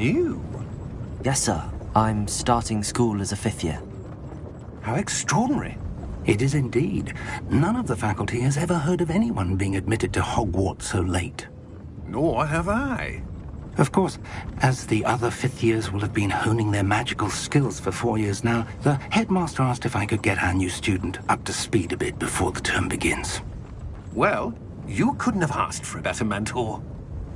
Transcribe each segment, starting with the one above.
new? Yes, sir. I'm starting school as a 5th year. How extraordinary. It is indeed. None of the faculty has ever heard of anyone being admitted to Hogwarts so late. Nor have I. Of course, as the other 5th years will have been honing their magical skills for 4 years now, the headmaster asked if I could get our new student up to speed a bit before the term begins. Well, you couldn't have asked for a better mentor.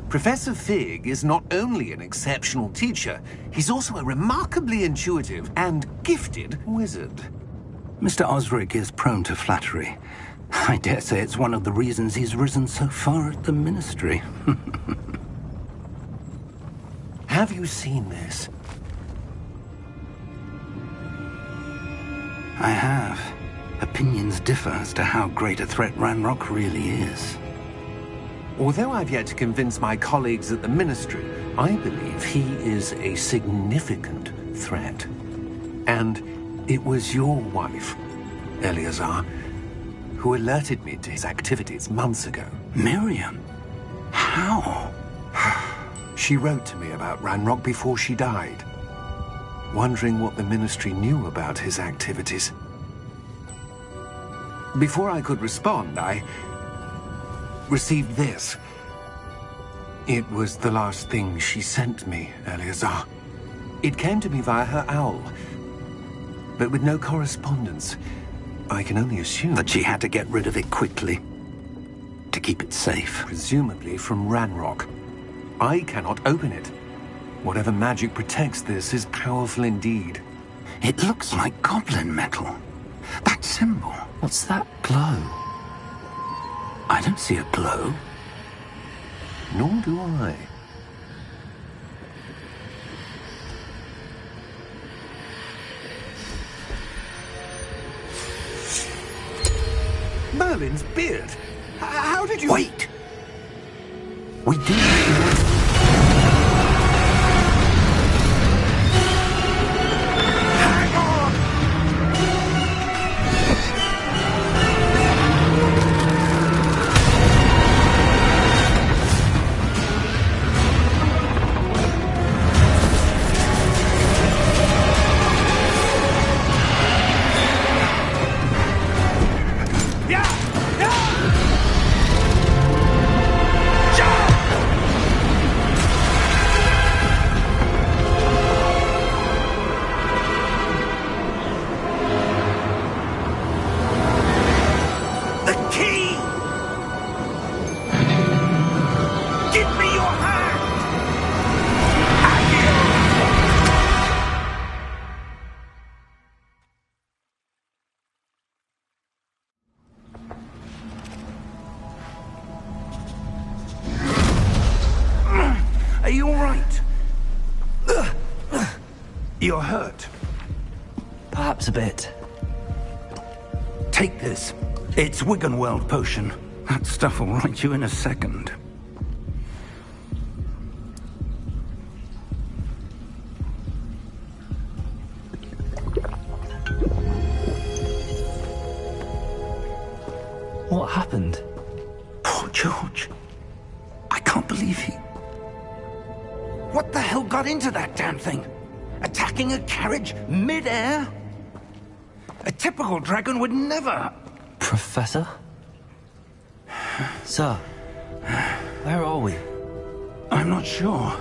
Professor Fig is not only an exceptional teacher, he's also a remarkably intuitive and gifted wizard. Mr. Osric is prone to flattery. I dare say it's one of the reasons he's risen so far at the Ministry. Have you seen this? I have. Opinions differ as to how great a threat Ranrock really is. Although I've yet to convince my colleagues at the Ministry, I believe he is a significant threat. And it was your wife, Eleazar, who alerted me to his activities months ago. Miriam? How? She wrote to me about Ranrock before she died, wondering what the Ministry knew about his activities. Before I could respond, I received this. It was the last thing she sent me, Eleazar. It came to me via her owl, but with no correspondence. I can only assume that she had to get rid of it quickly, to keep it safe. Presumably from Ranrock. I cannot open it. Whatever magic protects this is powerful indeed. It looks like goblin metal. That symbol. What's that glow? I don't see a glow. Nor do I. Merlin's beard. How did you... Wait! We do... Are you all right? You're hurt. Perhaps a bit. Take this. It's Wiggenweld potion. That stuff will right you in a second. What happened? Poor George. I can't believe he... What the hell got into that damn thing? Attacking a carriage mid-air? A typical dragon would never... Professor? Sir, where are we? I'm not sure.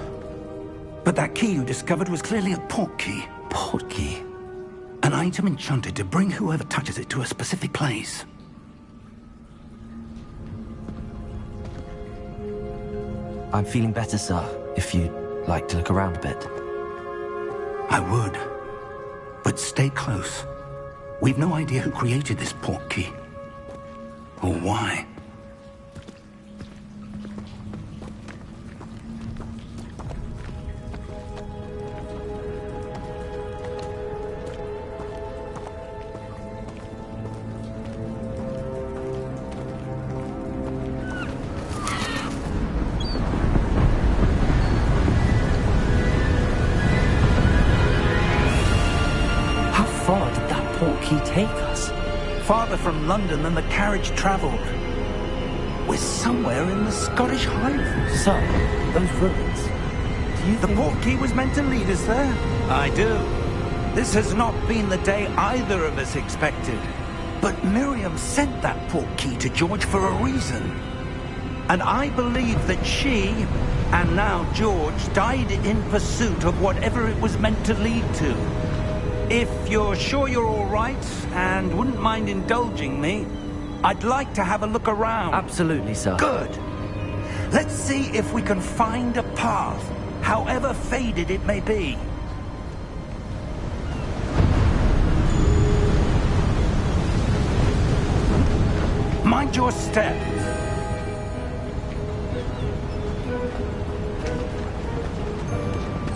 But that key you discovered was clearly a port key. Port key? An item enchanted to bring whoever touches it to a specific place. I'm feeling better, sir, if you'd like to look around a bit. I would. But stay close. We've no idea who created this port key. Or why. Take us? Farther from London than the carriage travelled. We're somewhere in the Scottish Highlands. So, those ruins. you The think... portkey was meant to lead us there? I do. This has not been the day either of us expected. But Miriam sent that portkey to George for a reason. And I believe that she, and now George, died in pursuit of whatever it was meant to lead to. If you're sure you're all right, and wouldn't mind indulging me, I'd like to have a look around. Absolutely, sir. Good. Let's see if we can find a path, however faded it may be. Mind your step.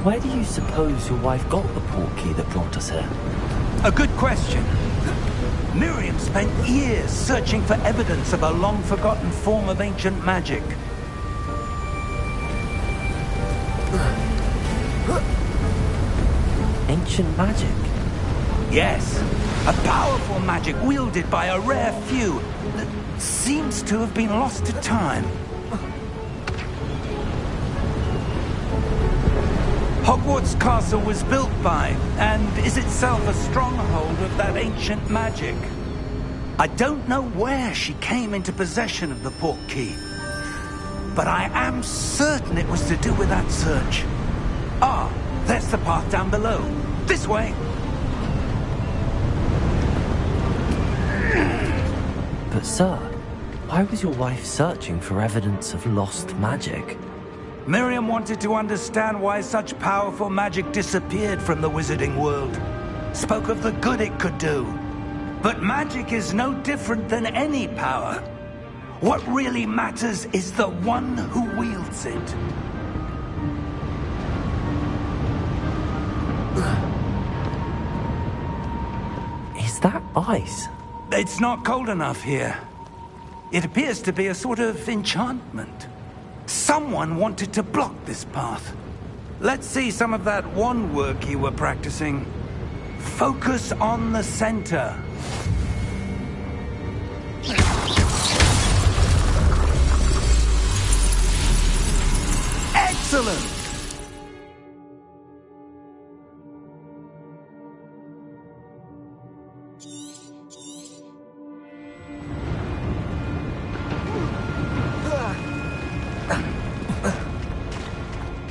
Where do you suppose your wife got the portkey that brought us here? A good question. Miriam spent years searching for evidence of a long-forgotten form of ancient magic. Ancient magic? Yes, a powerful magic wielded by a rare few that seems to have been lost to time. Hogwarts Castle was built by, and is itself a stronghold of that ancient magic. I don't know where she came into possession of the portkey, but I am certain it was to do with that search. Ah, there's the path down below. This way. But sir, why was your wife searching for evidence of lost magic? Miriam wanted to understand why such powerful magic disappeared from the wizarding world. Spoke of the good it could do. But magic is no different than any power. What really matters is the one who wields it. Is that ice? It's not cold enough here. It appears to be a sort of enchantment. Someone wanted to block this path. Let's see some of that wand work you were practicing. Focus on the center. Excellent!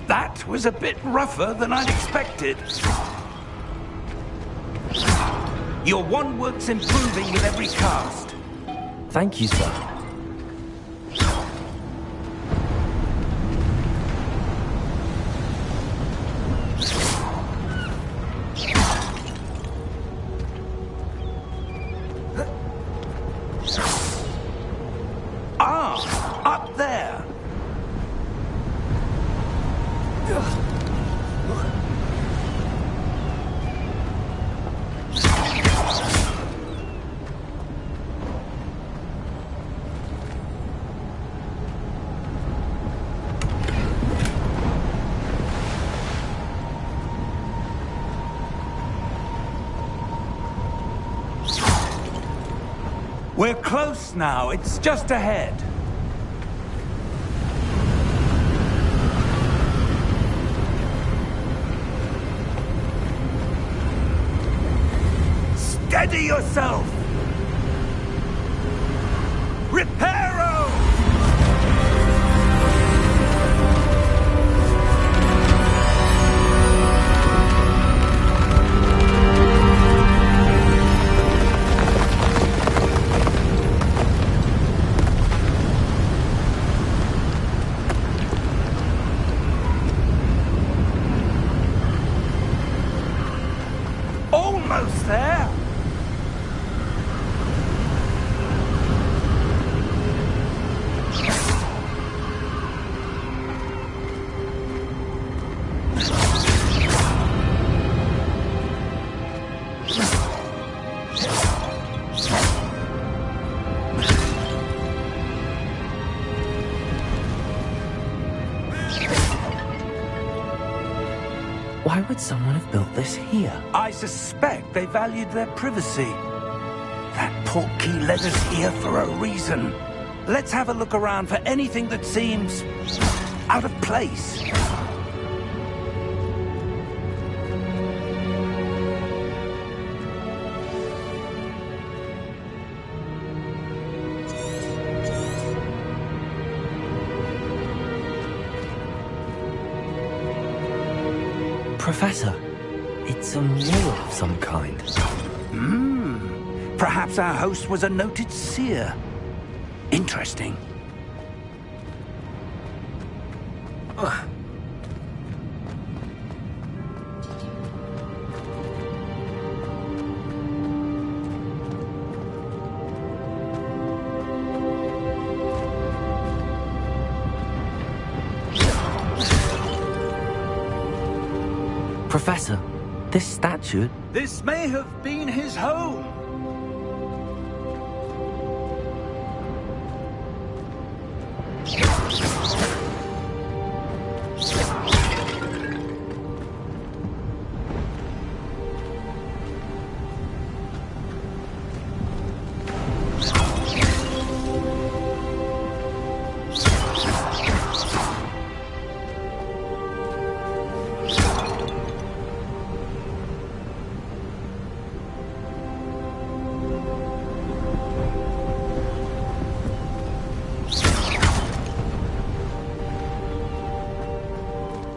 That was a bit rougher than I'd expected. Your wand work's improving with every cast. Thank you, sir. Ah, up there. We're close now. It's just ahead. Steady yourself! Reparo! Almost there! Why would someone have built this here? I suspect they valued their privacy. That portkey led us here for a reason. Let's have a look around for anything that seems out of place. Professor, it's a mural of some kind. Perhaps our host was a noted seer. Interesting. Professor, this statue... This may have been his home.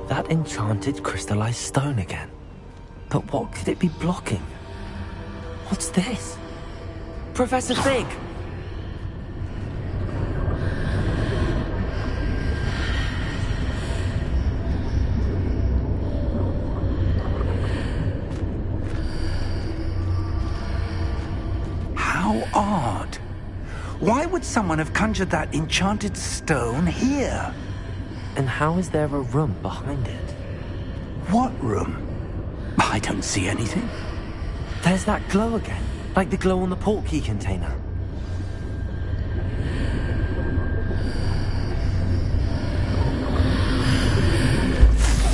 That enchanted crystallized stone again. But what could it be blocking? What's this? Professor Fig! How odd. Why would someone have conjured that enchanted stone here? And how is there a room behind it? What room? I don't see anything. There's that glow again, like the glow on the portkey container.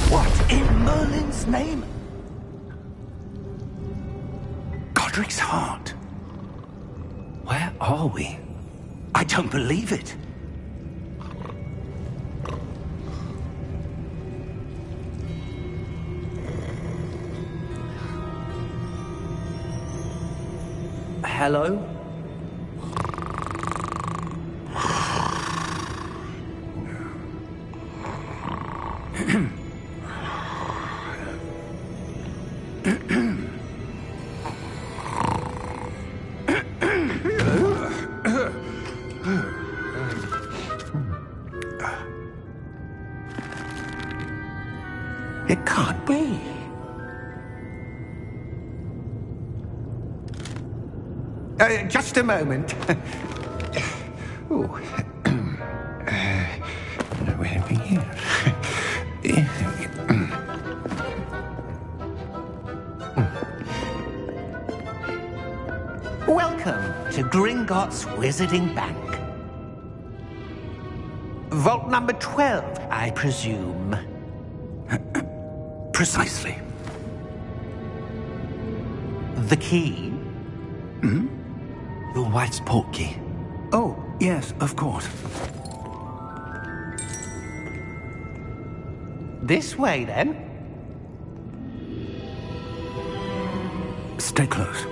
What in Merlin's name? Godric's heart. Where are we? I don't believe it. Hello? It can't be. Just a moment. Oh. Where are we here? Welcome to Gringotts Wizarding Bank. Vault number 12, I presume. Precisely. The key? Your wife's portkey. Oh, yes, of course. This way, then. Stay close.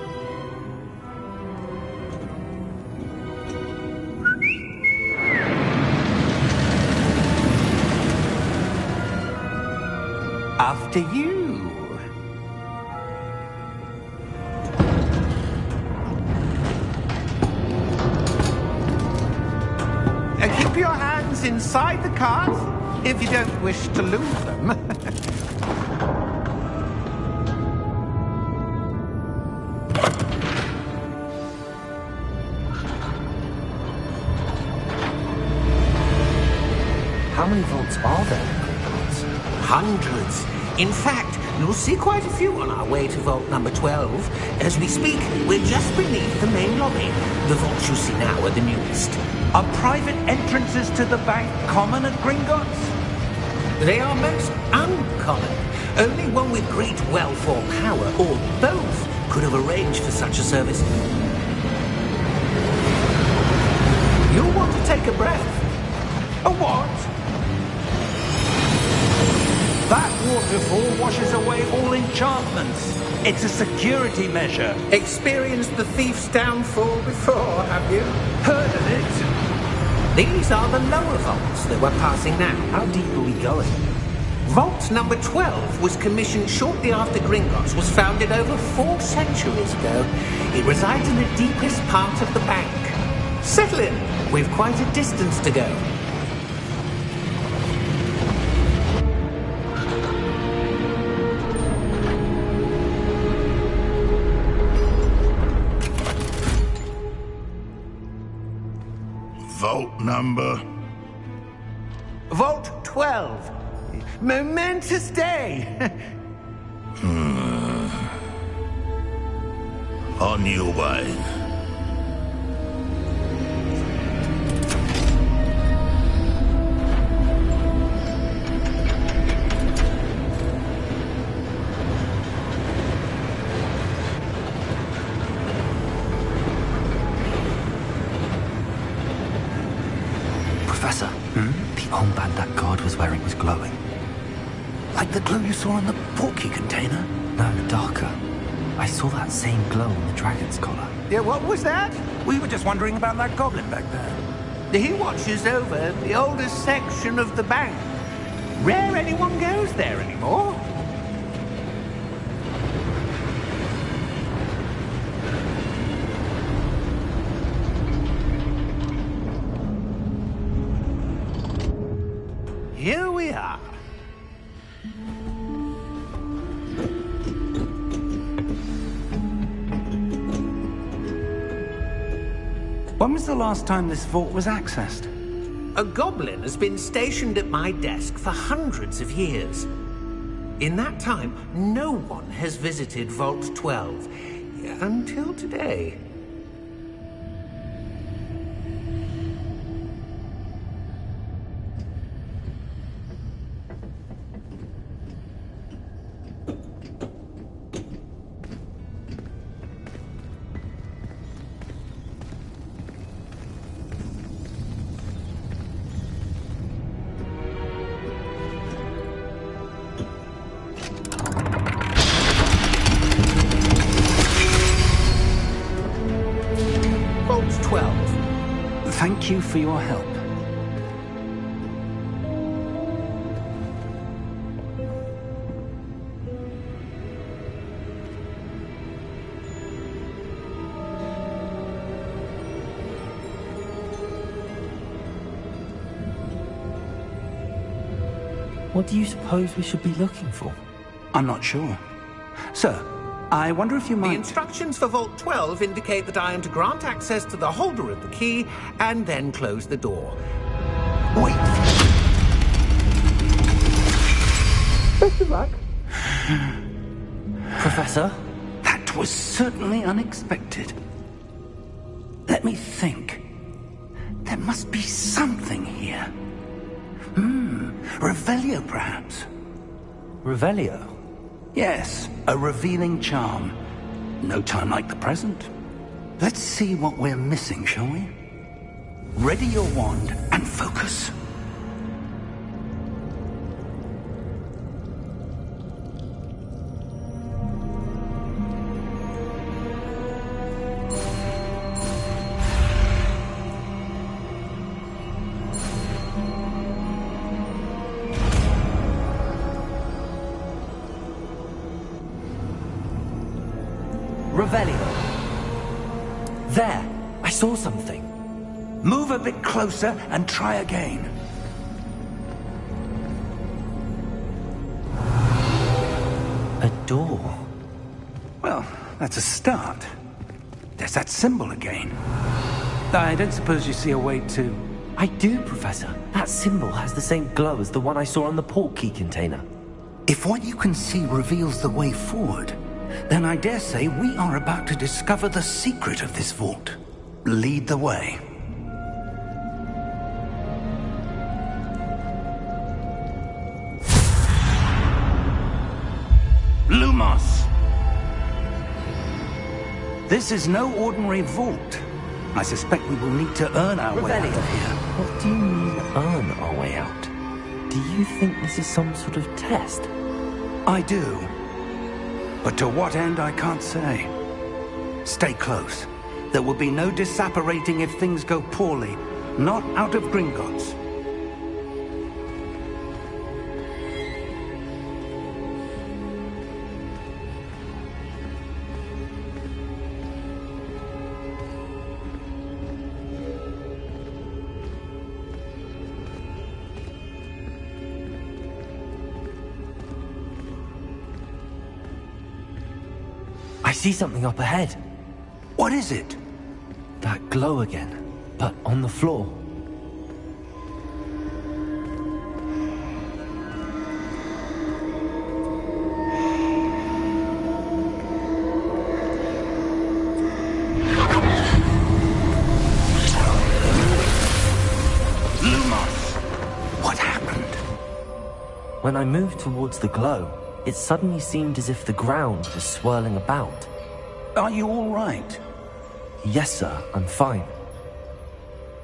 After you. Keep your hands inside the cart if you don't wish to lose them. How many vaults are there in Gringotts? Hundreds. In fact, you'll see quite a few on our way to vault number 12. As we speak, we're just beneath the main lobby. The vaults you see now are the newest. Are private entrances to the bank common at Gringotts? They are most uncommon. Only one with great wealth or power, or both, could have arranged for such a service. You'll want to take a breath. A what? That waterfall washes away all enchantments. It's a security measure. Experienced the thief's downfall before, have you? Heard of it? These are the lower vaults that we're passing now. How deep are we going? Vault number 12 was commissioned shortly after Gringotts was founded over 4 centuries ago. It resides in the deepest part of the bank. Settle in. We've quite a distance to go. Vault number? Vault 12. Momentous day. On your way. Professor, the armband that guard was wearing was glowing. Like the glow you saw in the portkey container? No, darker. I saw that same glow on the dragon's collar. Yeah, what was that? We were just wondering about that goblin back there. He watches over the oldest section of the bank. Rare anyone goes there anymore. Here we are. When was the last time this vault was accessed? A goblin has been stationed at my desk for hundreds of years. In that time, no one has visited Vault 12 until today. Vault 12. Thank you for your help. What do you suppose we should be looking for? I'm not sure. Sir, I wonder if you The might... instructions for Vault 12 indicate that I am to grant access to the holder of the key and then close the door. Wait! Best of luck. Professor? That was certainly unexpected. Let me think. There must be something here. Revelio, perhaps? Revelio? Yes, a revealing charm. No time like the present. Let's see what we're missing, shall we? Ready your wand and focus. Revelio. There! I saw something. Move a bit closer and try again. A door. Well, that's a start. There's that symbol again. I don't suppose you see a way to... I do, Professor. That symbol has the same glow as the one I saw on the portkey container. If what you can see reveals the way forward, then I dare say we are about to discover the secret of this vault. Lead the way. Lumos! This is no ordinary vault. I suspect we will need to earn our way out of here. What do you mean, earn our way out? Do you think this is some sort of test? I do. But to what end, I can't say. Stay close. There will be no disapparating if things go poorly. Not out of Gringotts. see something up ahead. What is it? That glow again, but on the floor. When I moved towards the glow, it suddenly seemed as if the ground was swirling about. Are you all right? Yes, sir, I'm fine.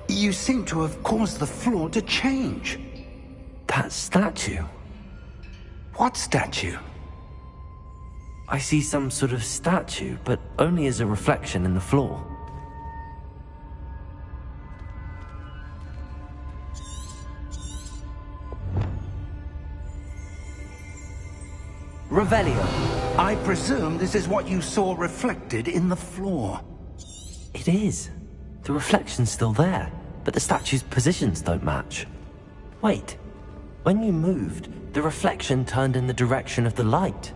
You seem to have caused the floor to change. That statue? What statue? I see some sort of statue, but only as a reflection in the floor. Revelio. I presume this is what you saw reflected in the floor. It is. The reflection's still there, but the statue's positions don't match. Wait. When you moved, the reflection turned in the direction of the light.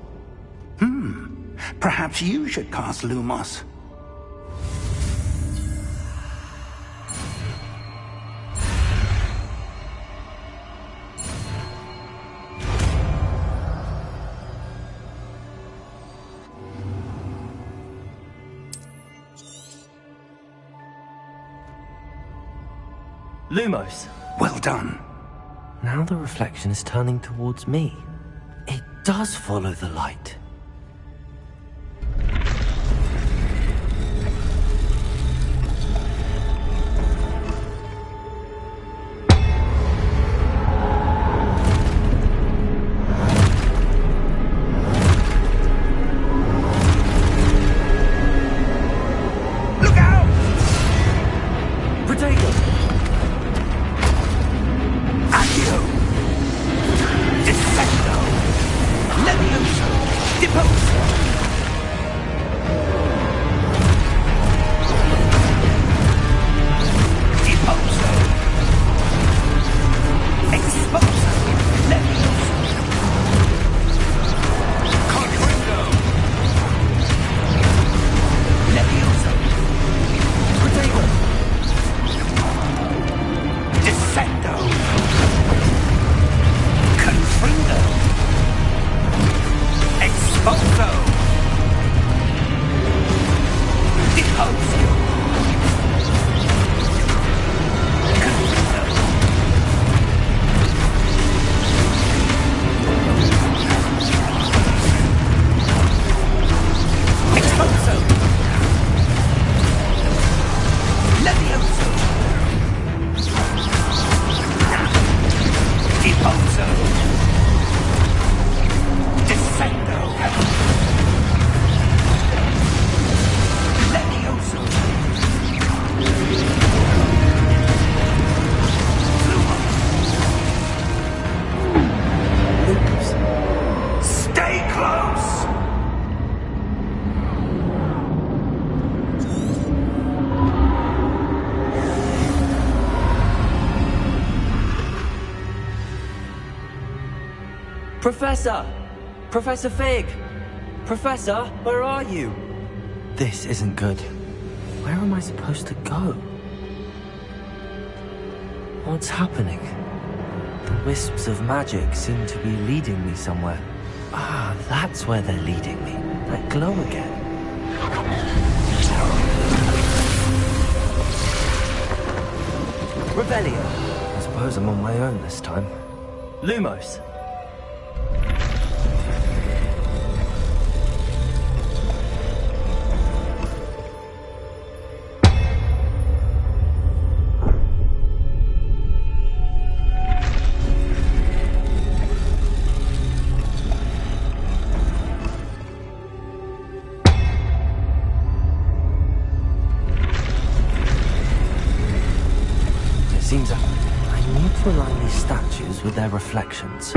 Perhaps you should cast Lumos. Lumos. Well done. Now the reflection is turning towards me. It does follow the light. Look out! Protego! Accio! Dissecto! Levioso! Deposo! Deposo! Exposo! Levioso! Conquendo! Levioso! Protego! Dissecto! Confrindo! Exposo! Deposio! Confrindo! Exposo! Levioso! Deposo! Dissecto! Levioso! Lumos. Stay close! Professor! Professor Fig! Professor, where are you? This isn't good. Where am I supposed to go? What's happening? The wisps of magic seem to be leading me somewhere. Ah, that's where they're leading me. That glow again. Revelio. I suppose I'm on my own this time. Lumos. Seems I need to align these statues with their reflections.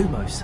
Lumos.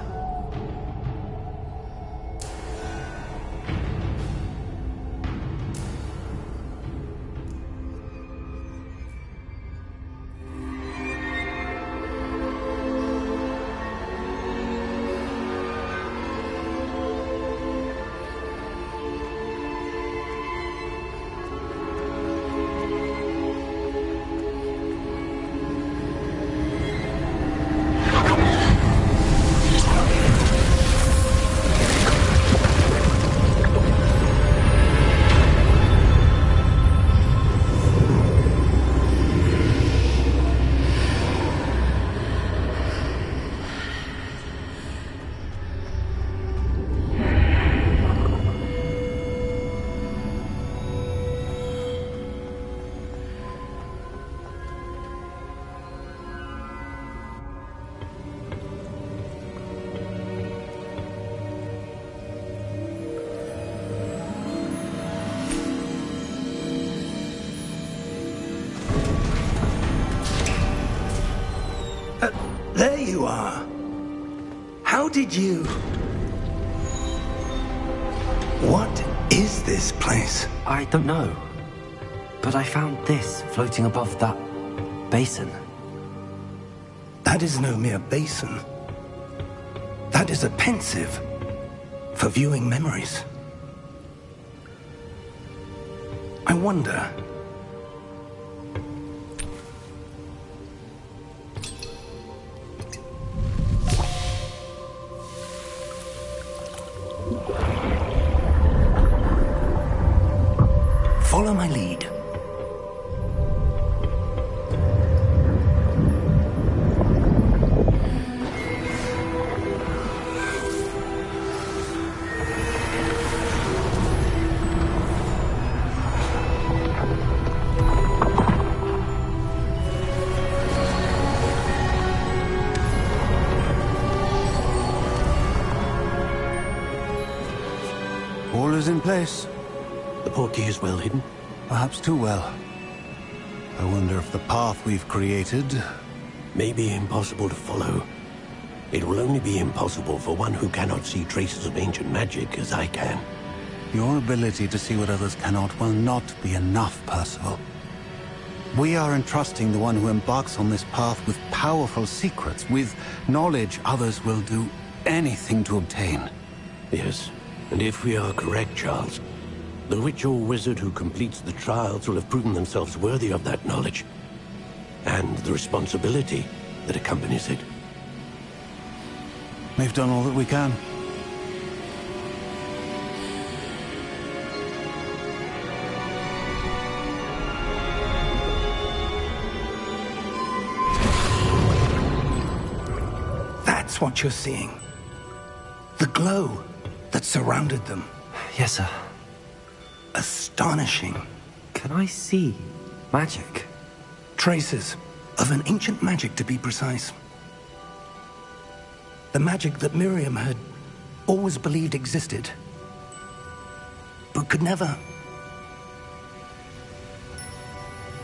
There you are. How did you... What is this place? I don't know. But I found this floating above that basin. That is no mere basin. That is a pensive for viewing memories. I wonder... Follow my lead. All is in place. The portkey is well hidden. Perhaps too well. I wonder if the path we've created... May be impossible to follow. It will only be impossible for one who cannot see traces of ancient magic as I can. Your ability to see what others cannot will not be enough, Percival. We are entrusting the one who embarks on this path with powerful secrets, with knowledge others will do anything to obtain. Yes, and if we are correct, Charles, the witch or wizard who completes the trials will have proven themselves worthy of that knowledge, and the responsibility that accompanies it. We've done all that we can. That's what you're seeing. The glow that surrounded them. Yes, sir. Astonishing. Can I see magic? Traces of an ancient magic, to be precise. The magic that Miriam had always believed existed, but could never.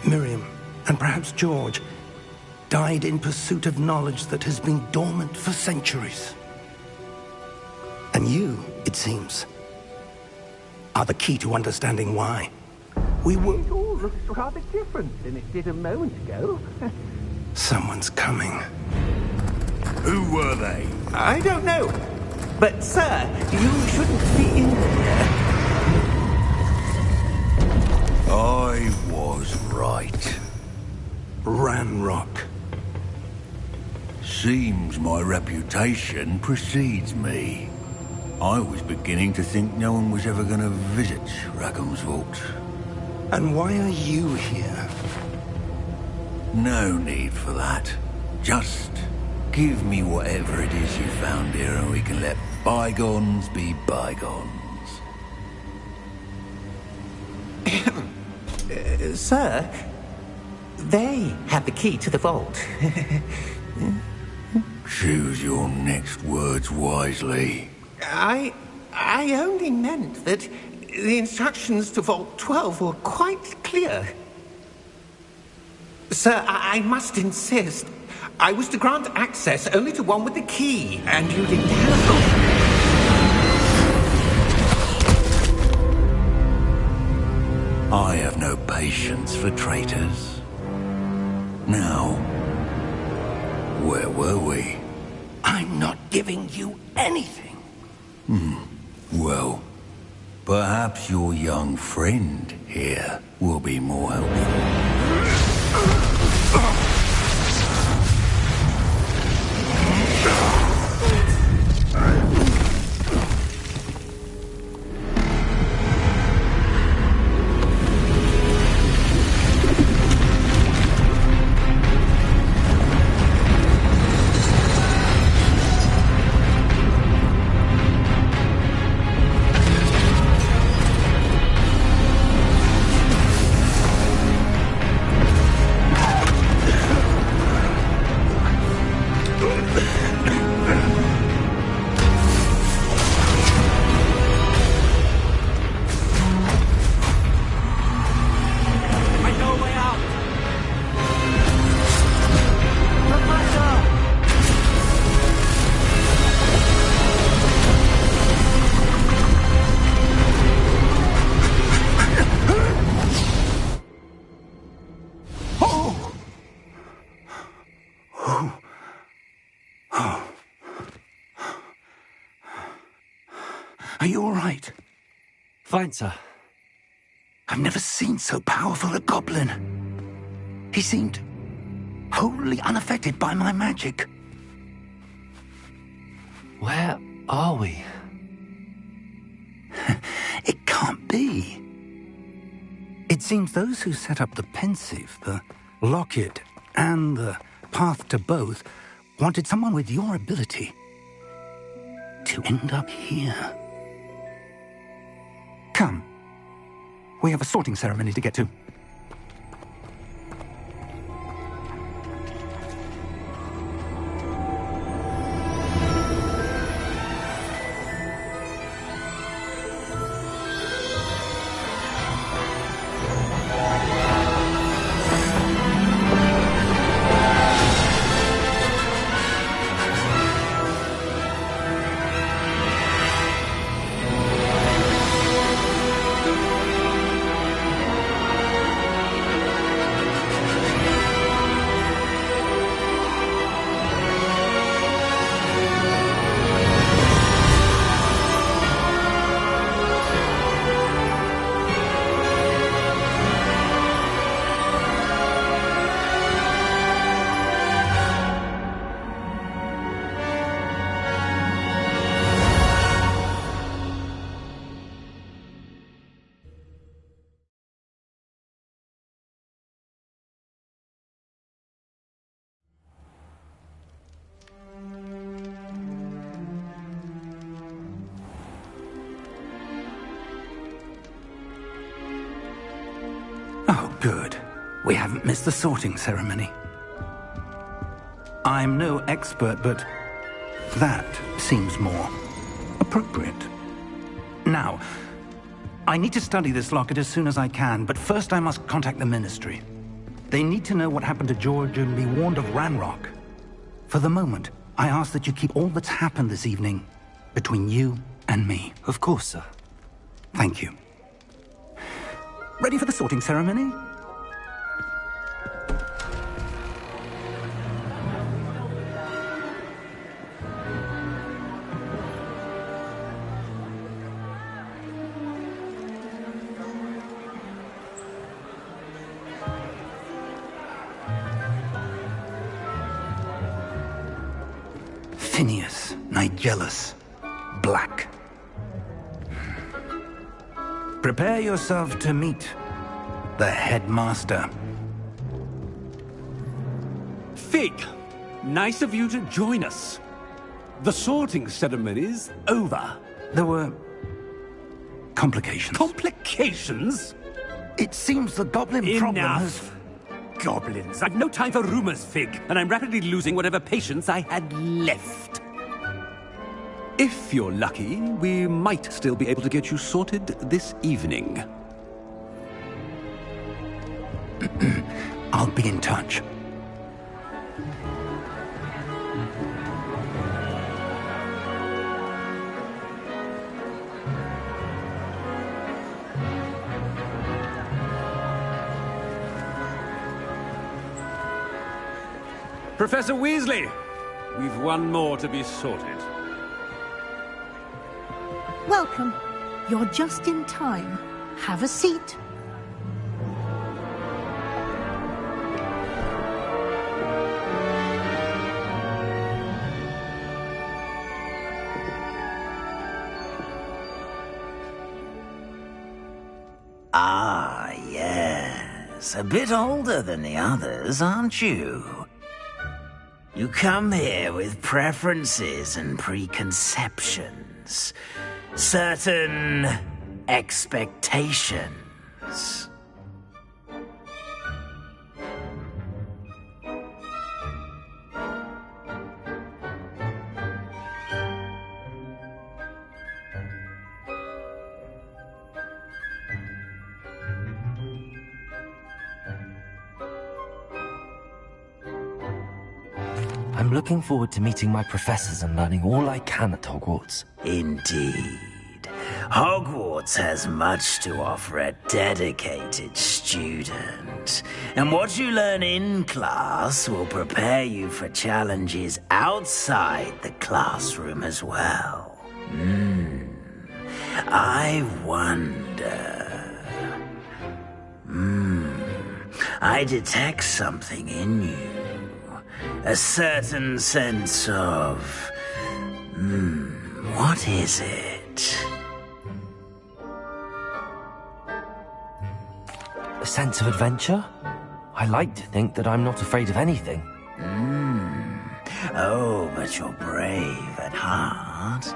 Miriam, and perhaps George, died in pursuit of knowledge that has been dormant for centuries. And you, it seems, are the key to understanding why. We were... It all looks rather different than it did a moment ago. Someone's coming. Who were they? I don't know. But, sir, you shouldn't be in there. I was right. Ranrock. Seems my reputation precedes me. I was beginning to think no one was ever going to visit Rackham's Vault. And why are you here? No need for that. Just give me whatever it is you found here and we can let bygones be bygones. Sir, they have the key to the vault. Choose your next words wisely. I only meant that the instructions to Vault 12 were quite clear. Sir, I must insist. I was to grant access only to one with the key, and you didn't have it. I have no patience for traitors. Now, where were we? I'm not giving you anything. Well, perhaps your young friend here will be more helpful. Are you all right? Fine, sir. I've never seen so powerful a goblin. He seemed wholly unaffected by my magic. Where are we? It can't be. It seems those who set up the pensive, the locket, and the path to both wanted someone with your ability to end up here. Come. We have a sorting ceremony to get to. Oh, good. We haven't missed the sorting ceremony. I'm no expert, but that seems more appropriate. Now, I need to study this locket as soon as I can, but first I must contact the Ministry. They need to know what happened to George and be warned of Ranrock. For the moment, I ask that you keep all that's happened this evening between you and me. Of course, sir. Thank you. Ready for the sorting ceremony? Phineas, Nigellus, Black. Prepare yourself to meet the headmaster. Fig, nice of you to join us. The sorting ceremony's over. There were complications. Complications? It seems the goblin problem has... Enough. Goblins. I've no time for rumors, Fig, and I'm rapidly losing whatever patience I had left. If you're lucky, we might still be able to get you sorted this evening. I'll be in touch. Professor Weasley, we've one more to be sorted. Welcome. You're just in time. Have a seat. Ah, yes. A bit older than the others, aren't you? You come here with preferences and preconceptions. Certain expectations. I'm looking forward to meeting my professors and learning all I can at Hogwarts. Indeed. Hogwarts has much to offer a dedicated student. And what you learn in class will prepare you for challenges outside the classroom as well. I wonder... I detect something in you. A certain sense of... what is it? A sense of adventure? I like to think that I'm not afraid of anything. Oh, but you're brave at heart.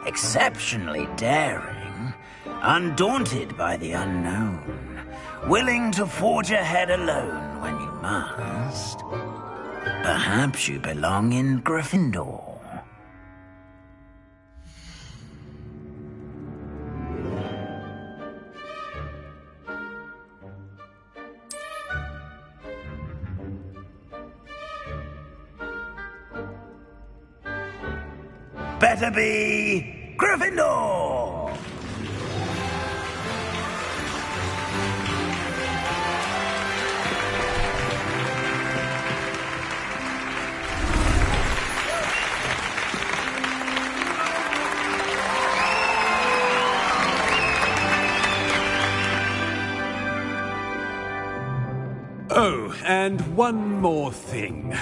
Exceptionally daring. Undaunted by the unknown. Willing to forge ahead alone when you must. Perhaps you belong in Gryffindor. Better be Gryffindor! Oh, and one more thing.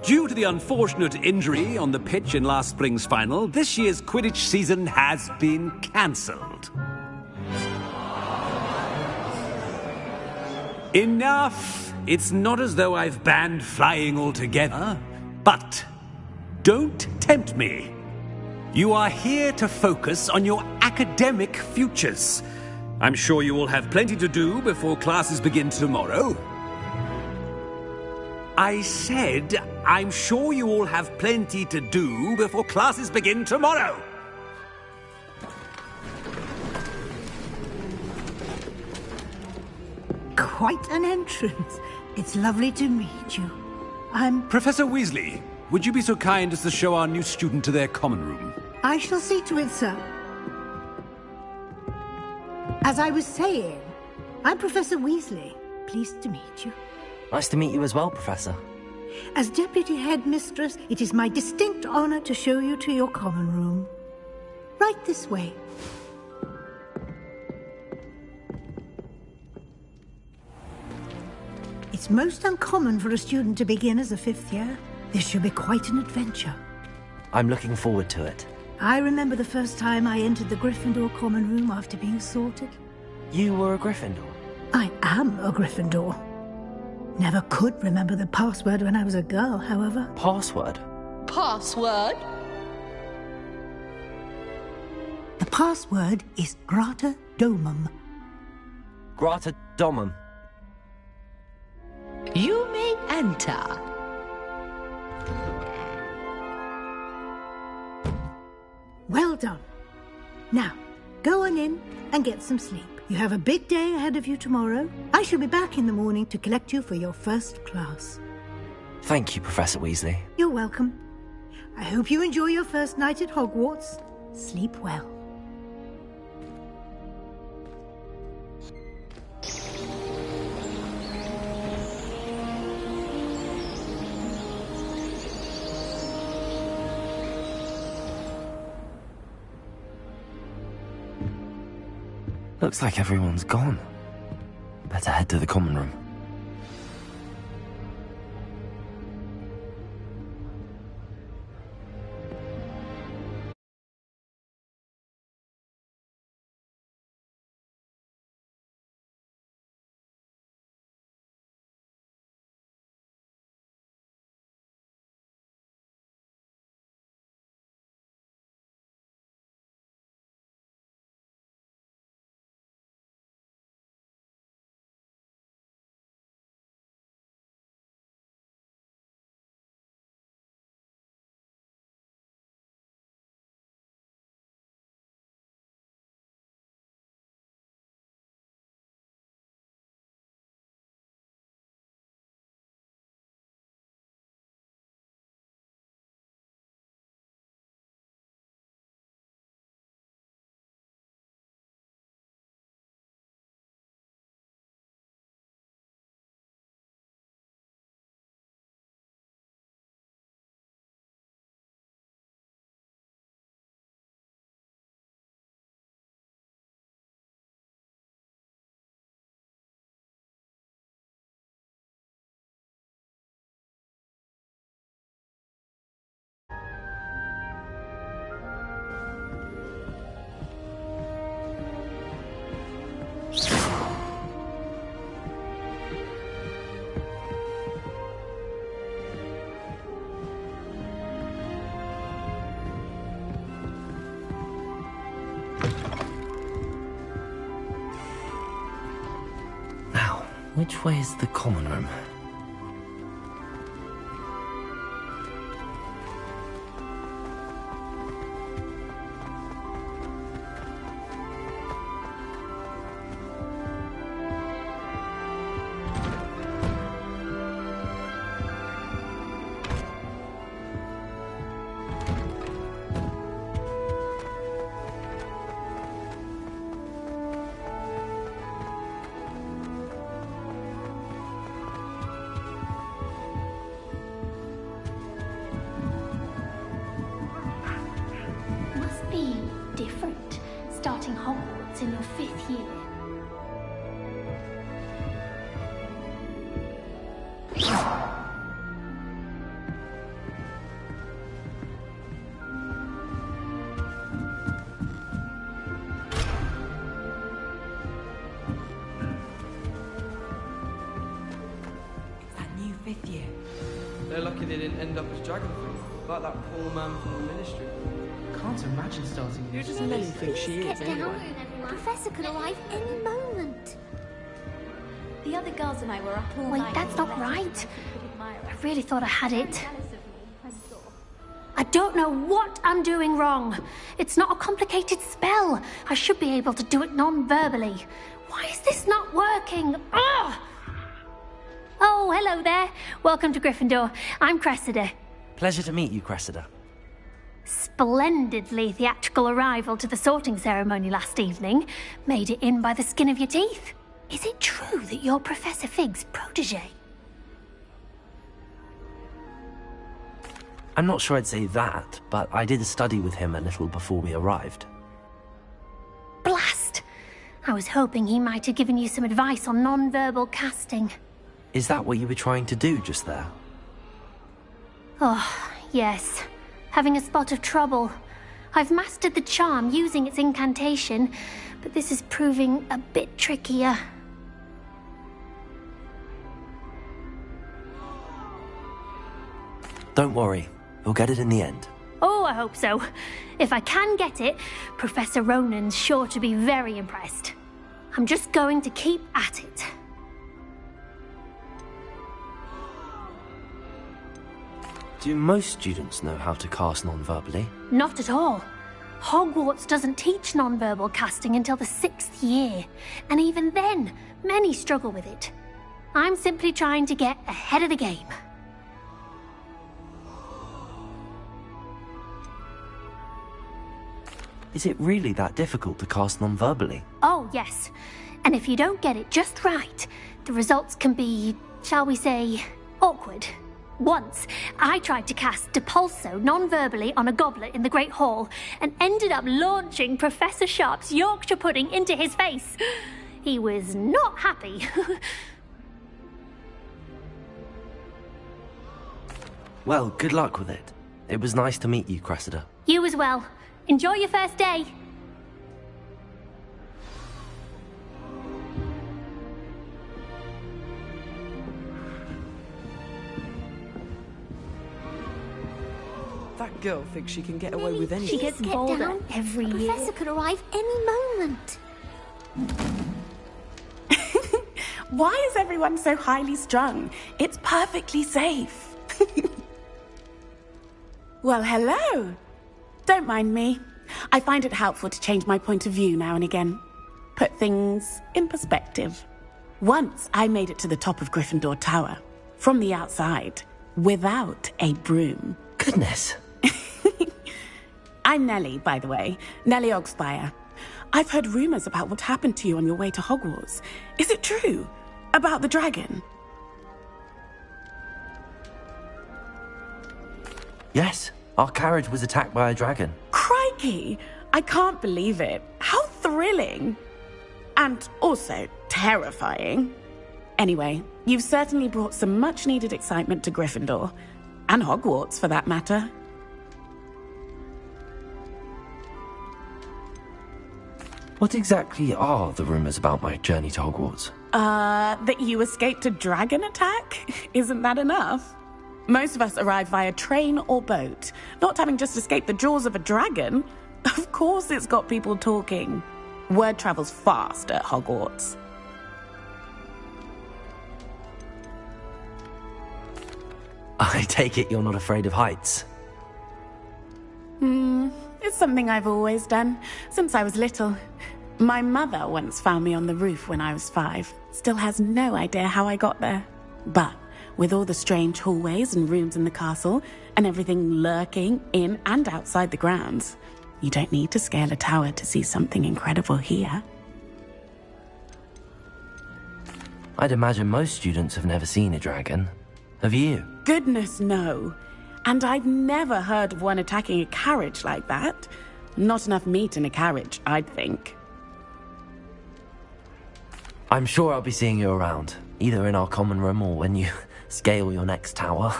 Due to the unfortunate injury on the pitch in last spring's final, this year's Quidditch season has been cancelled. Enough! It's not as though I've banned flying altogether, but don't tempt me. You are here to focus on your academic futures. I'm sure you will have plenty to do before classes begin tomorrow. I said, I'm sure you all have plenty to do before classes begin tomorrow. Quite an entrance. It's lovely to meet you. I'm... Professor Weasley, would you be so kind as to show our new student to their common room? I shall see to it, sir. As I was saying, I'm Professor Weasley. Pleased to meet you. Nice to meet you as well, Professor. As Deputy Headmistress, it is my distinct honor to show you to your common room. Right this way. It's most uncommon for a student to begin as a fifth year. This should be quite an adventure. I'm looking forward to it. I remember the first time I entered the Gryffindor common room after being sorted. You were a Gryffindor? I am a Gryffindor. Never could remember the password when I was a girl, however. Password? Password? The password is Grata Domum. Grata Domum. You may enter. Well done. Now, go on in and get some sleep. You have a big day ahead of you tomorrow. I shall be back in the morning to collect you for your first class. Thank you, Professor Weasley. You're welcome. I hope you enjoy your first night at Hogwarts. Sleep well. Looks like everyone's gone. Better head to the common room. Which way is the common room? Different, starting Hogwarts in your 5th year. It's that new 5th year. They're lucky they didn't end up as Dragonflies, like that poor man from the Ministry. Can't imagine starting. Who does Lily think she is anyway? Professor could arrive any moment. The other girls and I were up all night. Wait, that's not right. I really thought I had it. I don't know what I'm doing wrong. It's not a complicated spell. I should be able to do it non-verbally. Why is this not working? Ugh! Oh, hello there. Welcome to Gryffindor. I'm Cressida. Pleasure to meet you, Cressida. Splendidly theatrical arrival to the sorting ceremony last evening. Made it in by the skin of your teeth. Is it true that you're Professor Fig's protege? I'm not sure I'd say that, but I did study with him a little before we arrived. Blast! I was hoping he might have given you some advice on non-verbal casting. Is that what you were trying to do just there? Oh, yes. Having a spot of trouble. I've mastered the charm using its incantation, but this is proving a bit trickier. Don't worry, we'll get it in the end. Oh, I hope so. If I can get it, Professor Ronan's sure to be very impressed. I'm just going to keep at it. Do most students know how to cast non-verbally? Not at all. Hogwarts doesn't teach non-verbal casting until the 6th year, and even then, many struggle with it. I'm simply trying to get ahead of the game. Is it really that difficult to cast non-verbally? Oh, yes. And if you don't get it just right, the results can be, shall we say, awkward. Once, I tried to cast Depulso non-verbally on a goblet in the Great Hall and ended up launching Professor Sharp's Yorkshire pudding into his face. He was not happy. Well, good luck with it. It was nice to meet you, Cressida. You as well. Enjoy your first day. That girl thinks she can get away with anything. She gets bolder every year. The professor could arrive any moment. Why is everyone so highly strung? It's perfectly safe. Well, hello. Don't mind me. I find it helpful to change my point of view now and again. Put things in perspective. Once I made it to the top of Gryffindor Tower, from the outside, without a broom. Goodness. I'm Nellie, by the way. Nellie Ogspire. I've heard rumors about what happened to you on your way to Hogwarts. Is it true? About the dragon? Yes, our carriage was attacked by a dragon. Crikey! I can't believe it. How thrilling! And also terrifying. Anyway, you've certainly brought some much-needed excitement to Gryffindor. And Hogwarts, for that matter. What exactly are the rumors about my journey to Hogwarts? That you escaped a dragon attack? Isn't that enough? Most of us arrive via train or boat, not having just escaped the jaws of a dragon. Of course it's got people talking. Word travels fast at Hogwarts. I take it you're not afraid of heights? It's something I've always done, since I was little. My mother once found me on the roof when I was 5. Still has no idea how I got there. But with all the strange hallways and rooms in the castle, and everything lurking in and outside the grounds, you don't need to scale a tower to see something incredible here. I'd imagine most students have never seen a dragon. Have you? Goodness, no. And I've never heard of one attacking a carriage like that. Not enough meat in a carriage, I'd think. I'm sure I'll be seeing you around, either in our common room or when you scale your next tower.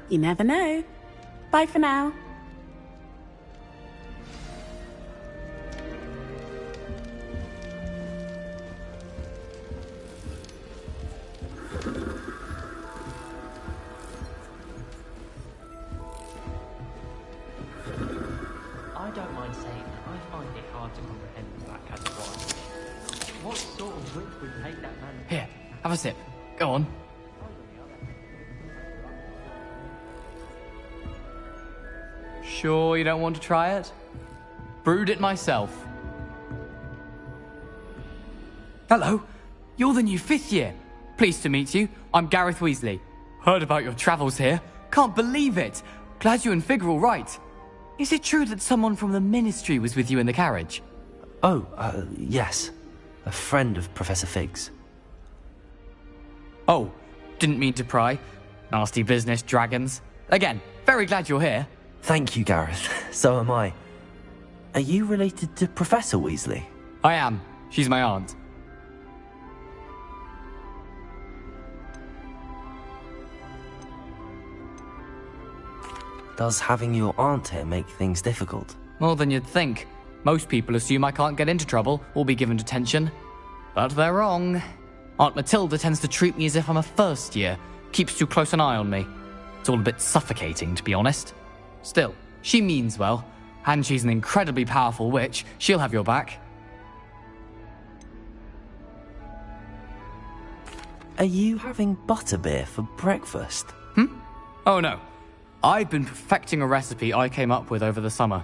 You never know. Bye for now. I don't mind saying that I find it hard to comprehend that kind of one. What sort of whip would make that man... Here, have a sip. Go on. Sure you don't want to try it? Brewed it myself. Hello, you're the new 5th year. Pleased to meet you. I'm Gareth Weasley. Heard about your travels here. Can't believe it. Glad you and Fig are all right. Is it true that someone from the Ministry was with you in the carriage? Oh, yes. A friend of Professor Fig's. Oh, didn't mean to pry. Nasty business, dragons. Again, very glad you're here. Thank you, Gareth. So am I. Are you related to Professor Weasley? I am. She's my aunt. Does having your aunt here make things difficult? More than you'd think. Most people assume I can't get into trouble or be given detention. But they're wrong. Aunt Matilda tends to treat me as if I'm a first year. Keeps too close an eye on me. It's all a bit suffocating, to be honest. Still, she means well. And she's an incredibly powerful witch. She'll have your back. Are you having butterbeer for breakfast? Oh no. I've been perfecting a recipe I came up with over the summer.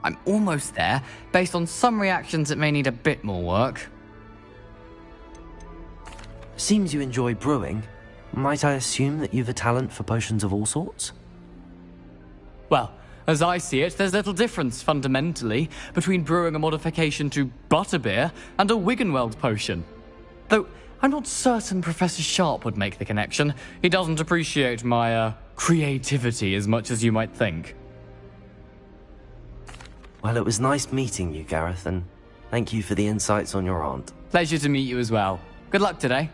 I'm almost there, based on some reactions that may need a bit more work. Seems you enjoy brewing. Might I assume that you've a talent for potions of all sorts? Well, as I see it, there's little difference, fundamentally, between brewing a modification to butterbeer and a Wiggenweld potion. Though, I'm not certain Professor Sharp would make the connection. He doesn't appreciate my, creativity as much as you might think. Well, it was nice meeting you, Gareth, and thank you for the insights on your aunt. Pleasure to meet you as well. Good luck today.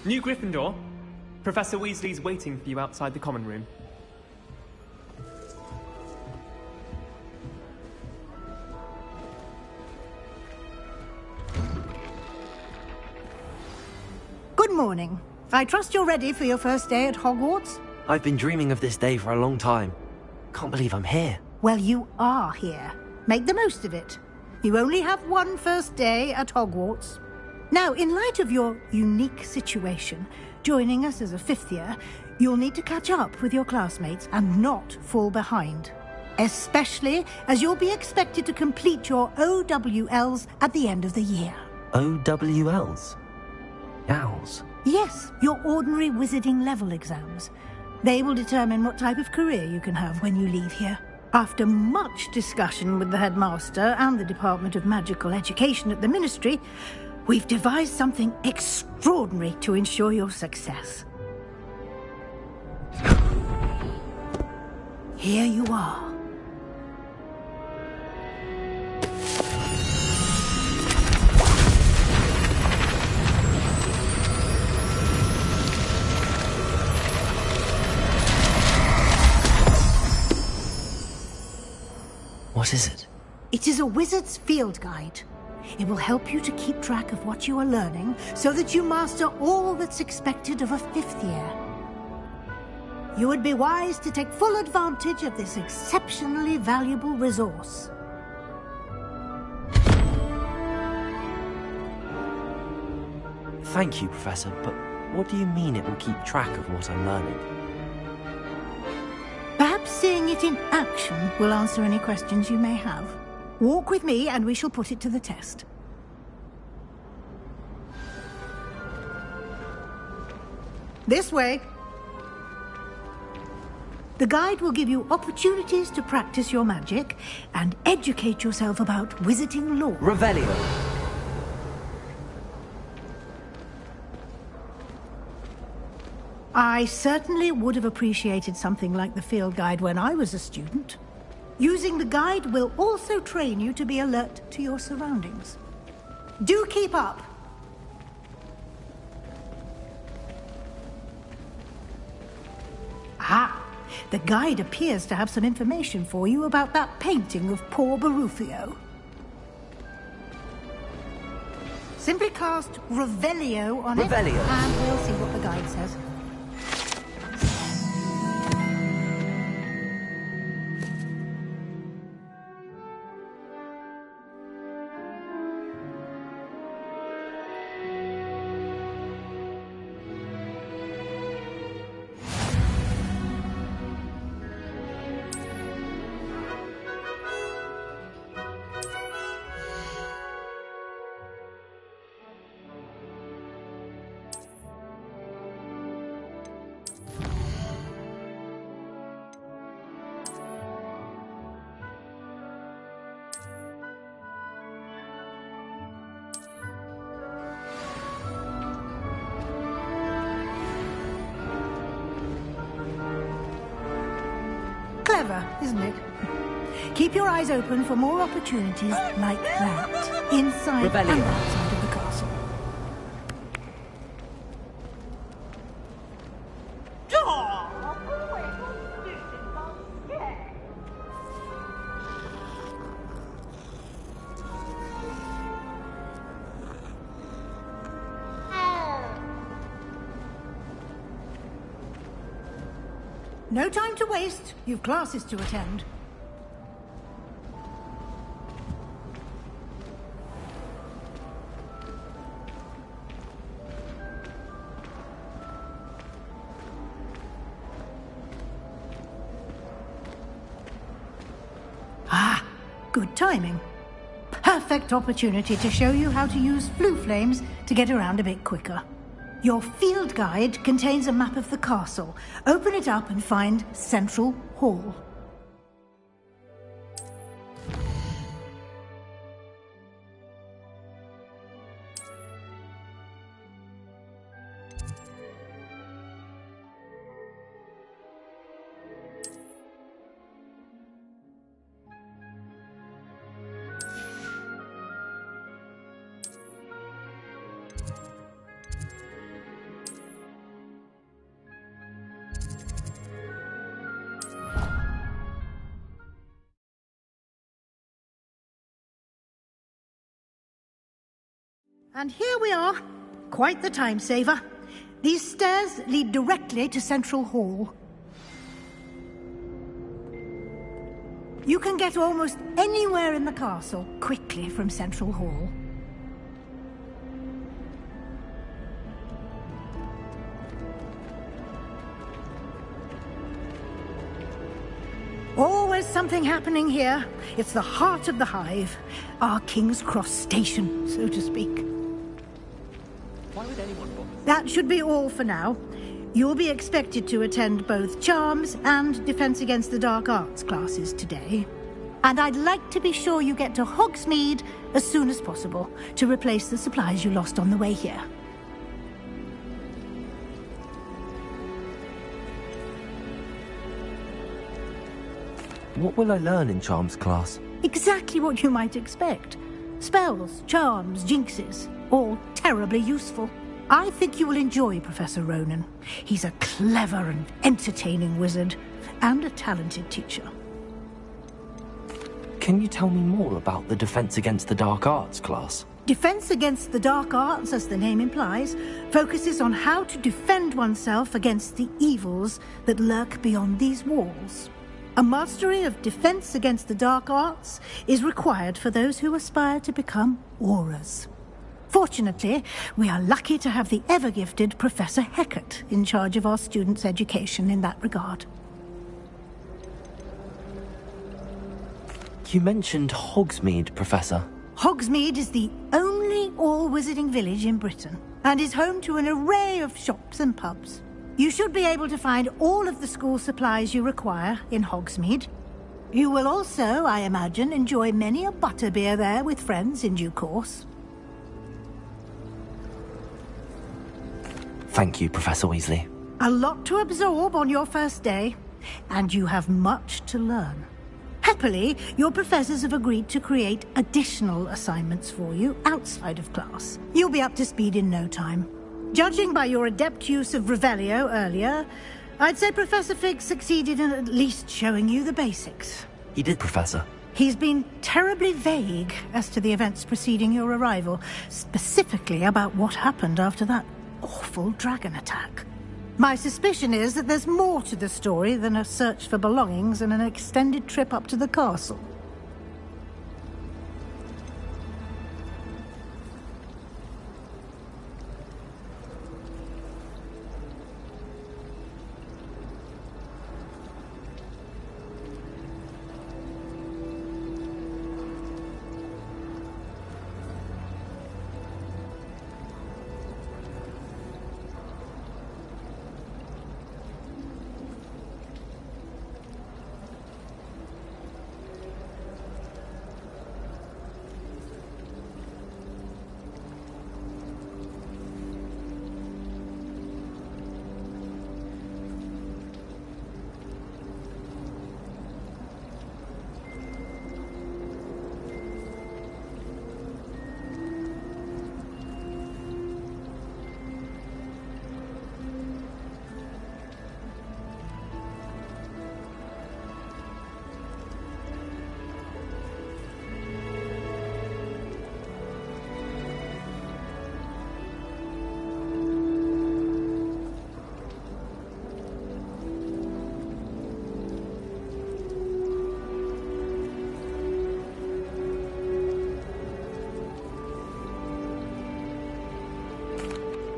New Gryffindor. Professor Weasley's waiting for you outside the common room. Good morning. I trust you're ready for your first day at Hogwarts? I've been dreaming of this day for a long time. Can't believe I'm here. Well, you are here. Make the most of it. You only have one first day at Hogwarts. Now, in light of your unique situation, joining us as a fifth year, you'll need to catch up with your classmates and not fall behind. Especially as you'll be expected to complete your OWLs at the end of the year. OWLs? Owls? Yes, your ordinary wizarding level exams. They will determine what type of career you can have when you leave here. After much discussion with the headmaster and the Department of Magical Education at the Ministry, we've devised something extraordinary to ensure your success. Here you are. What is it? It is a wizard's field guide. It will help you to keep track of what you are learning so that you master all that's expected of a fifth year. You would be wise to take full advantage of this exceptionally valuable resource. Thank you, Professor, but what do you mean it will keep track of what I'm learning? Perhaps seeing it in action will answer any questions you may have. Walk with me and we shall put it to the test. This way. The guide will give you opportunities to practice your magic and educate yourself about wizarding lore. Revelio. I certainly would have appreciated something like the field guide when I was a student. Using the guide will also train you to be alert to your surroundings. Do keep up! Ah, the guide appears to have some information for you about that painting of poor Barufio. Simply cast Revelio on it, and we'll see what the guide says. Clever, isn't it? Keep your eyes open for more opportunities like that, inside and outside of the castle. No time to waste. You've classes to attend. Ah, good timing. Perfect opportunity to show you how to use flue flames to get around a bit quicker. Your field guide contains a map of the castle. Open it up and find Central Hall. And here we are. Quite the time saver. These stairs lead directly to Central Hall. You can get almost anywhere in the castle quickly from Central Hall. Always something happening here. It's the heart of the hive. Our King's Cross station, so to speak. Why would anyone bother? That should be all for now. You'll be expected to attend both Charms and Defense Against the Dark Arts classes today. And I'd like to be sure you get to Hogsmeade as soon as possible to replace the supplies you lost on the way here. What will I learn in Charms class? Exactly what you might expect. Spells, charms, jinxes, all terribly useful. I think you will enjoy Professor Ronan. He's a clever and entertaining wizard, and a talented teacher. Can you tell me more about the Defense Against the Dark Arts class? Defense Against the Dark Arts, as the name implies, focuses on how to defend oneself against the evils that lurk beyond these walls. A mastery of Defense Against the Dark Arts is required for those who aspire to become Aurors. Fortunately, we are lucky to have the ever-gifted Professor Hecat in charge of our students' education in that regard. You mentioned Hogsmeade, Professor. Hogsmeade is the only all-wizarding village in Britain, and is home to an array of shops and pubs. You should be able to find all of the school supplies you require in Hogsmeade. You will also, I imagine, enjoy many a butterbeer there with friends in due course. Thank you, Professor Weasley. A lot to absorb on your first day, and you have much to learn. Happily, your professors have agreed to create additional assignments for you outside of class. You'll be up to speed in no time. Judging by your adept use of Revelio earlier, I'd say Professor Fig succeeded in at least showing you the basics. He did, Professor. He's been terribly vague as to the events preceding your arrival, specifically about what happened after that awful dragon attack. My suspicion is that there's more to the story than a search for belongings and an extended trip up to the castle.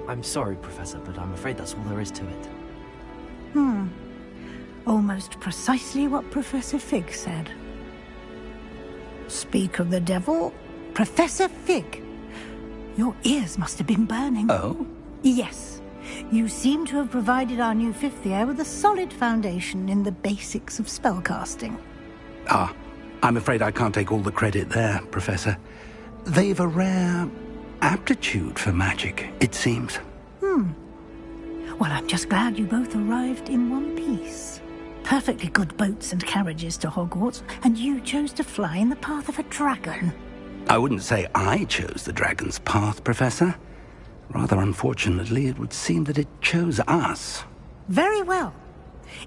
I'm sorry, Professor, but I'm afraid that's all there is to it. Almost precisely what Professor Fig said. Speak of the devil, Professor Fig. Your ears must have been burning. Oh? Yes. You seem to have provided our new fifth year with a solid foundation in the basics of spellcasting. Ah, I'm afraid I can't take all the credit there, Professor. They've a rare aptitude for magic, it seems. Well, I'm just glad you both arrived in one piece. Perfectly good boats and carriages to Hogwarts, and you chose to fly in the path of a dragon. I wouldn't say I chose the dragon's path, Professor. Rather unfortunately, it would seem that it chose us. Very well.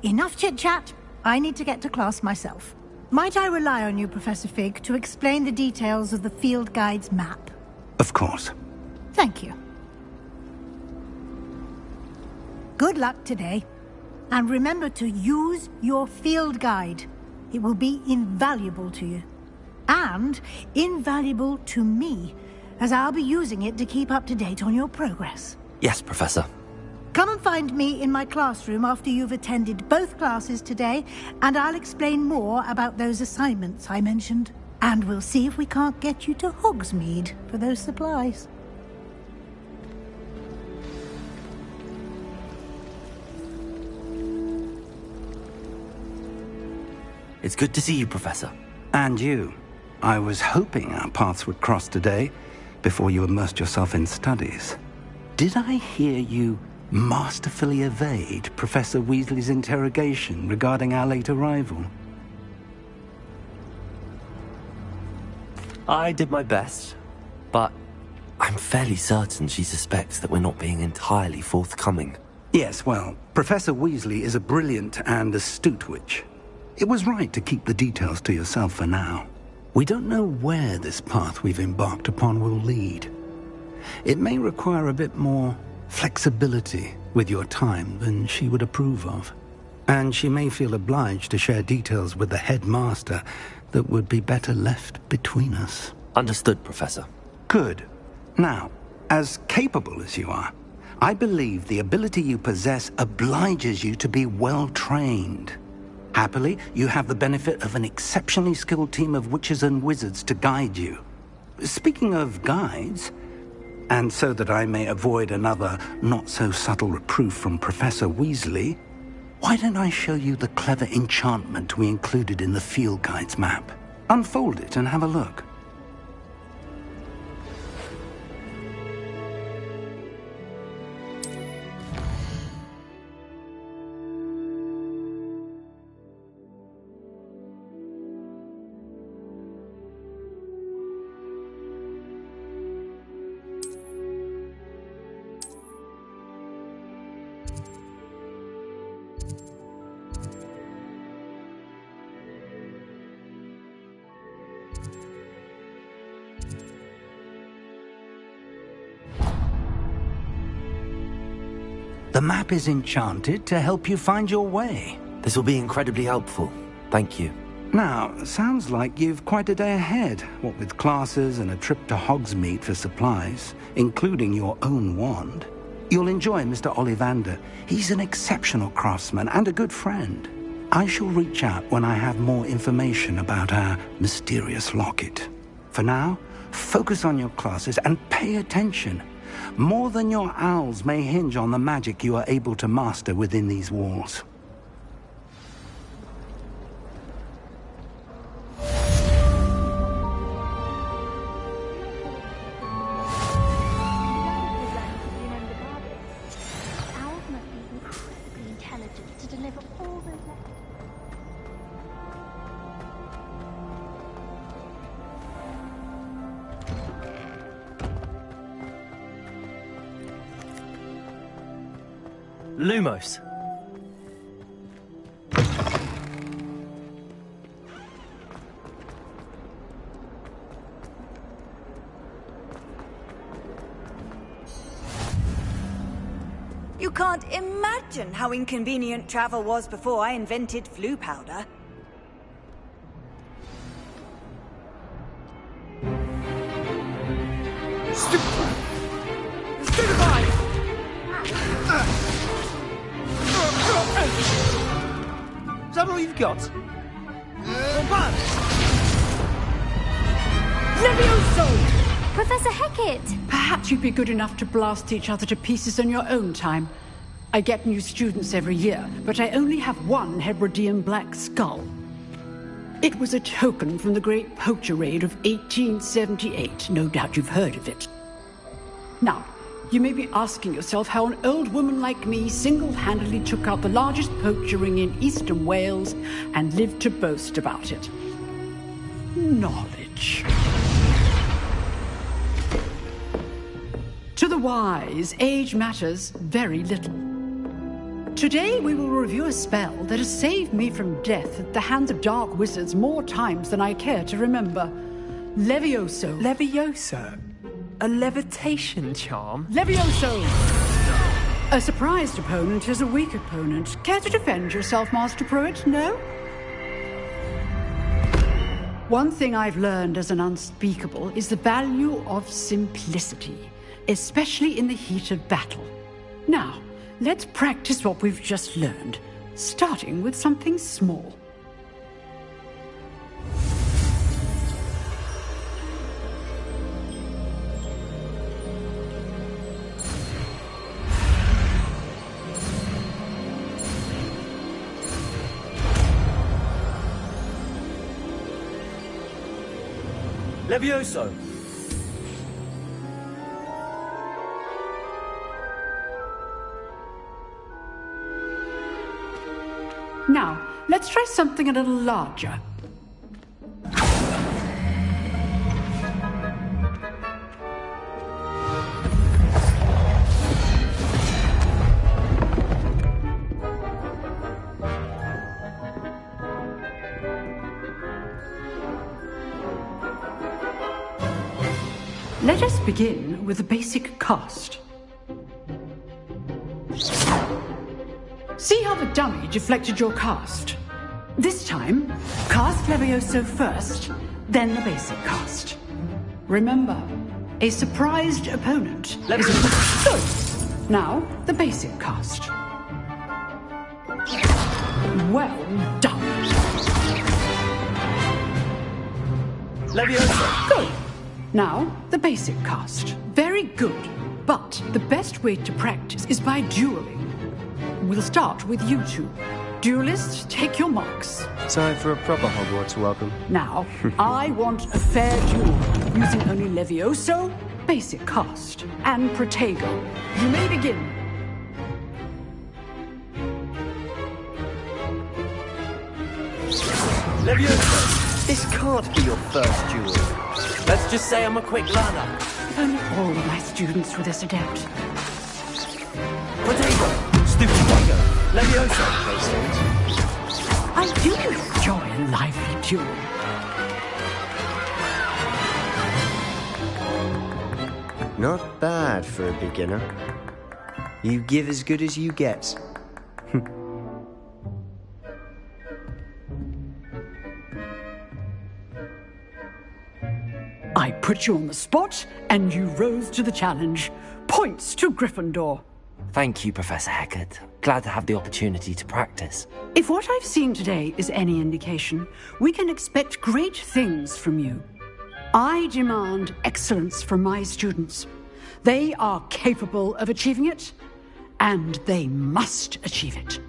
Enough chit-chat. I need to get to class myself. Might I rely on you, Professor Fig, to explain the details of the field guide's map? Of course. Thank you. Good luck today. And remember to use your field guide. It will be invaluable to you. And invaluable to me, as I'll be using it to keep up to date on your progress. Yes, Professor. Come and find me in my classroom after you've attended both classes today, and I'll explain more about those assignments I mentioned. And we'll see if we can't get you to Hogsmeade for those supplies. It's good to see you, Professor. And you. I was hoping our paths would cross today, before you immersed yourself in studies. Did I hear you masterfully evade Professor Weasley's interrogation regarding our late arrival? I did my best, but I'm fairly certain she suspects that we're not being entirely forthcoming. Yes, well, Professor Weasley is a brilliant and astute witch. It was right to keep the details to yourself for now. We don't know where this path we've embarked upon will lead. It may require a bit more flexibility with your time than she would approve of. And she may feel obliged to share details with the headmaster that would be better left between us. Understood, Professor. Good. Now, as capable as you are, I believe the ability you possess obliges you to be well trained. Happily, you have the benefit of an exceptionally skilled team of witches and wizards to guide you. Speaking of guides, and so that I may avoid another not-so-subtle reproof from Professor Weasley, why don't I show you the clever enchantment we included in the field guide's map? Unfold it and have a look. The map is enchanted to help you find your way. This will be incredibly helpful. Thank you. Now, sounds like you've quite a day ahead, what with classes and a trip to Hogsmeade for supplies, including your own wand. You'll enjoy Mr. Ollivander. He's an exceptional craftsman and a good friend. I shall reach out when I have more information about our mysterious locket. For now, focus on your classes and pay attention. More than your owls may hinge on the magic you are able to master within these walls. Lumos. You can't imagine how inconvenient travel was before I invented flu powder. Is that all you've got? Levioso! Professor Hecat! Perhaps you'd be good enough to blast each other to pieces on your own time. I get new students every year, but I only have one Hebridean black skull. It was a token from the Great Poacher Raid of 1878. No doubt you've heard of it. Now, you may be asking yourself how an old woman like me single-handedly took out the largest poacher ring in eastern Wales and lived to boast about it. Knowledge. To the wise, age matters very little. Today we will review a spell that has saved me from death at the hands of dark wizards more times than I care to remember. Levioso. Levioso? A levitation charm? Levioso! A surprised opponent is a weak opponent. Care to defend yourself, Master Pruitt? No? One thing I've learned as an unspeakable is the value of simplicity, especially in the heat of battle. Now, let's practice what we've just learned, starting with something small. Levioso! Now, let's try something a little larger. Let us begin with the basic cast. See how the dummy deflected your cast? This time, cast Levioso first, then the basic cast. Remember, a surprised opponent is a good. Now, the basic cast. Well done. Levioso! Good. Now, the basic cast. Very good. But the best way to practice is by dueling. We'll start with you two. Duelists, take your marks. Time for a proper Hogwarts welcome. Now, I want a fair duel, using only Levioso, basic cast, and Protego. You may begin. Levioso! This can't be your first duel. Let's just say I'm a quick learner. If only all of my students were this adept. Protego! Stupid Protego! Levioso! I do enjoy a lively duel. Not bad for a beginner. You give as good as you get. I put you on the spot, and you rose to the challenge. Points to Gryffindor. Thank you, Professor Hecat. Glad to have the opportunity to practice. If what I've seen today is any indication, we can expect great things from you. I demand excellence from my students. They are capable of achieving it, and they must achieve it.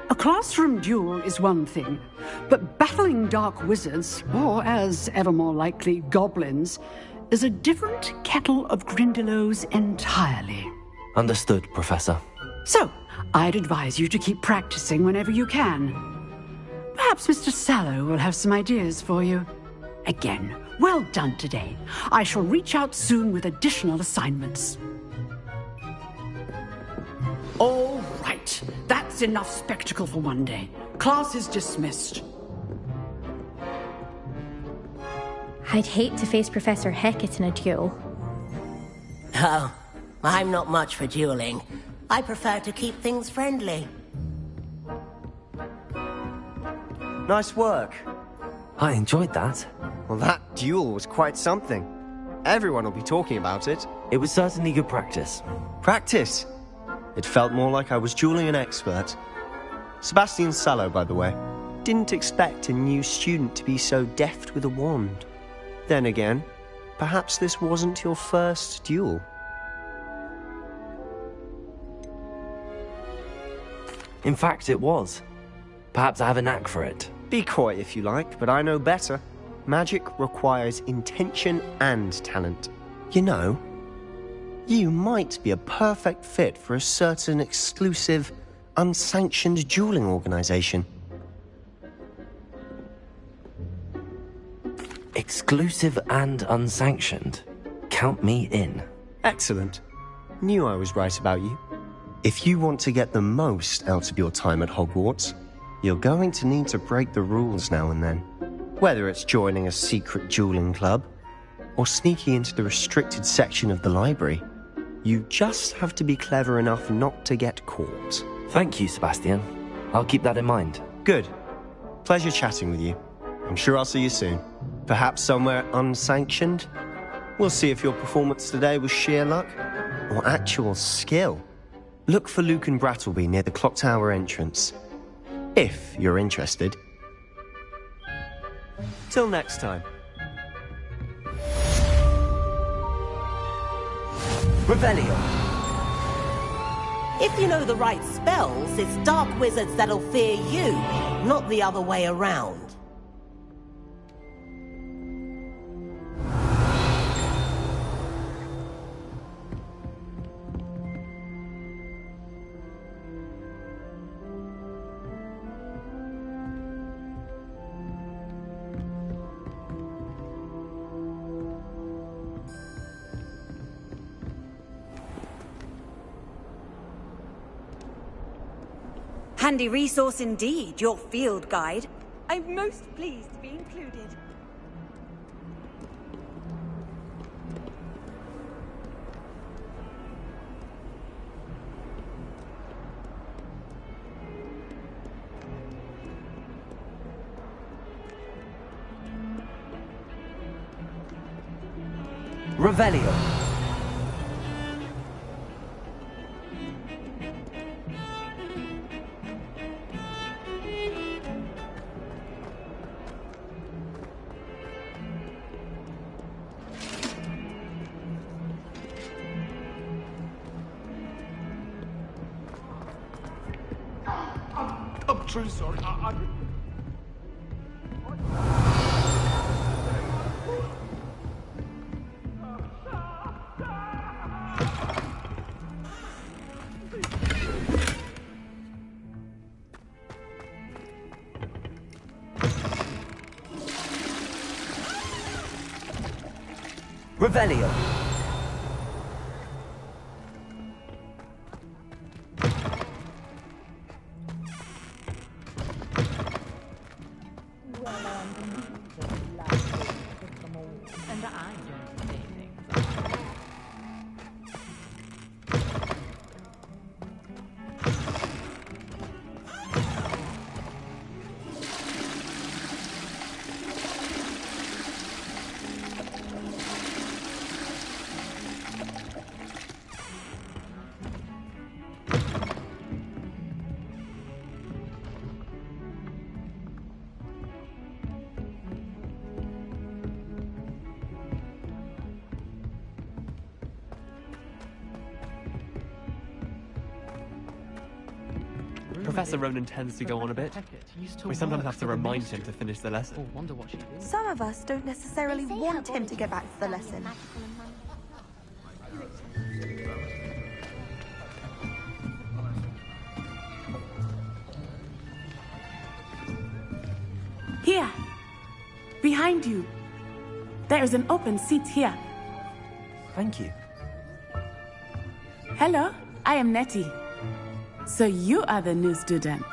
A classroom duel is one thing, but battling dark wizards, or as ever more likely, goblins, is a different kettle of Grindylows entirely. Understood, Professor. So, I'd advise you to keep practicing whenever you can. Perhaps Mr. Sallow will have some ideas for you. Again, well done today. I shall reach out soon with additional assignments. All right, that's enough spectacle for one day. Class is dismissed. I'd hate to face Professor Hecat in a duel. Oh, I'm not much for dueling. I prefer to keep things friendly. Nice work. I enjoyed that. Well, that duel was quite something. Everyone will be talking about it. It was certainly good practice. Practice? It felt more like I was dueling an expert. Sebastian Sallow, by the way. Didn't expect a new student to be so deft with a wand. Then again, perhaps this wasn't your first duel. In fact, it was. Perhaps I have a knack for it. Be coy if you like, but I know better. Magic requires intention and talent. You know, you might be a perfect fit for a certain exclusive, unsanctioned dueling organization. Exclusive and unsanctioned? Count me in. Excellent. Knew I was right about you. If you want to get the most out of your time at Hogwarts, you're going to need to break the rules now and then. Whether it's joining a secret dueling club, or sneaking into the restricted section of the library. You just have to be clever enough not to get caught. Thank you, Sebastian. I'll keep that in mind. Good. Pleasure chatting with you. I'm sure I'll see you soon. Perhaps somewhere unsanctioned? We'll see if your performance today was sheer luck or actual skill. Look for Luke and Brattleby near the clock tower entrance, if you're interested. Till next time. Revelio. If you know the right spells, it's dark wizards that'll fear you, not the other way around. Handy resource indeed, your field guide. I'm most pleased to be included. Revelio. I'm truly sorry. Revelio. Professor Ronan tends to go on a bit. We sometimes have to remind him to finish the lesson. Some of us don't necessarily want him to get back to the lesson. Here. Behind you. There is an open seat here. Thank you. Hello, I am Nettie. So you are the new student.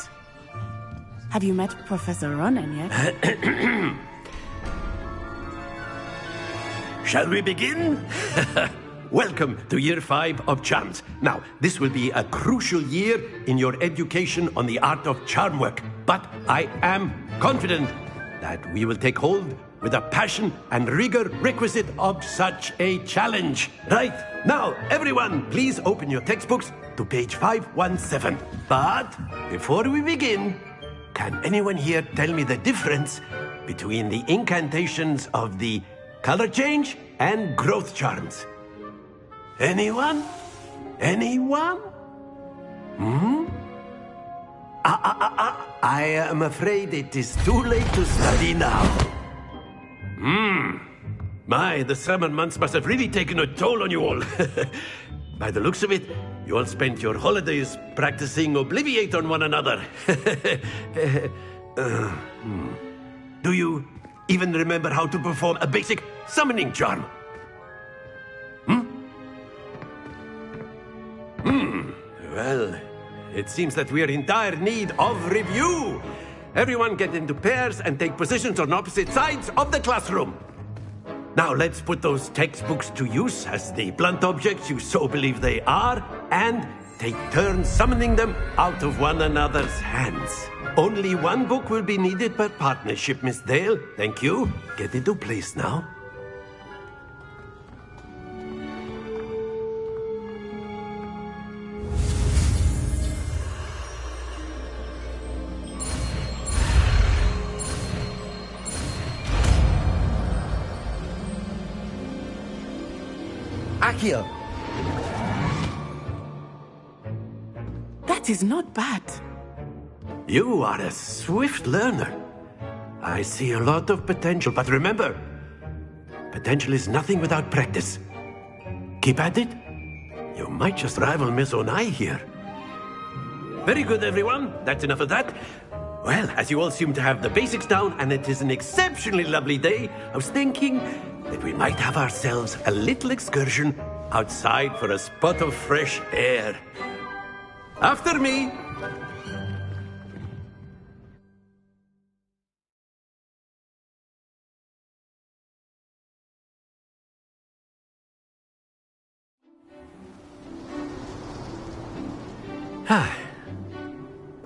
Have you met Professor Ronan yet? Shall we begin? Welcome to Year 5 of Charms. Now, this will be a crucial year in your education on the art of charm work. But I am confident that we will take hold with the passion and rigor requisite of such a challenge. Right, now, everyone, please open your textbooks to page 517. But before we begin, can anyone here tell me the difference between the incantations of the color change and growth charms? Anyone? Anyone? I am afraid it is too late to study now. My, the summer months must have really taken a toll on you all. By the looks of it, you all spent your holidays practicing Obliviate on one another. Do you even remember how to perform a basic summoning charm? Well, it seems that we are in dire need of review. Everyone get into pairs and take positions on opposite sides of the classroom. Now let's put those textbooks to use as the blunt objects you so believe they are, and take turns summoning them out of one another's hands. Only one book will be needed per partnership, Miss Dale. Thank you. Get into place now. Accio! That is not bad. You are a swift learner. I see a lot of potential, but remember, potential is nothing without practice. Keep at it. You might just rival Miss Onai here. Very good, everyone. That's enough of that. Well, as you all seem to have the basics down, and it is an exceptionally lovely day, I was thinking that we might have ourselves a little excursion outside for a spot of fresh air. After me.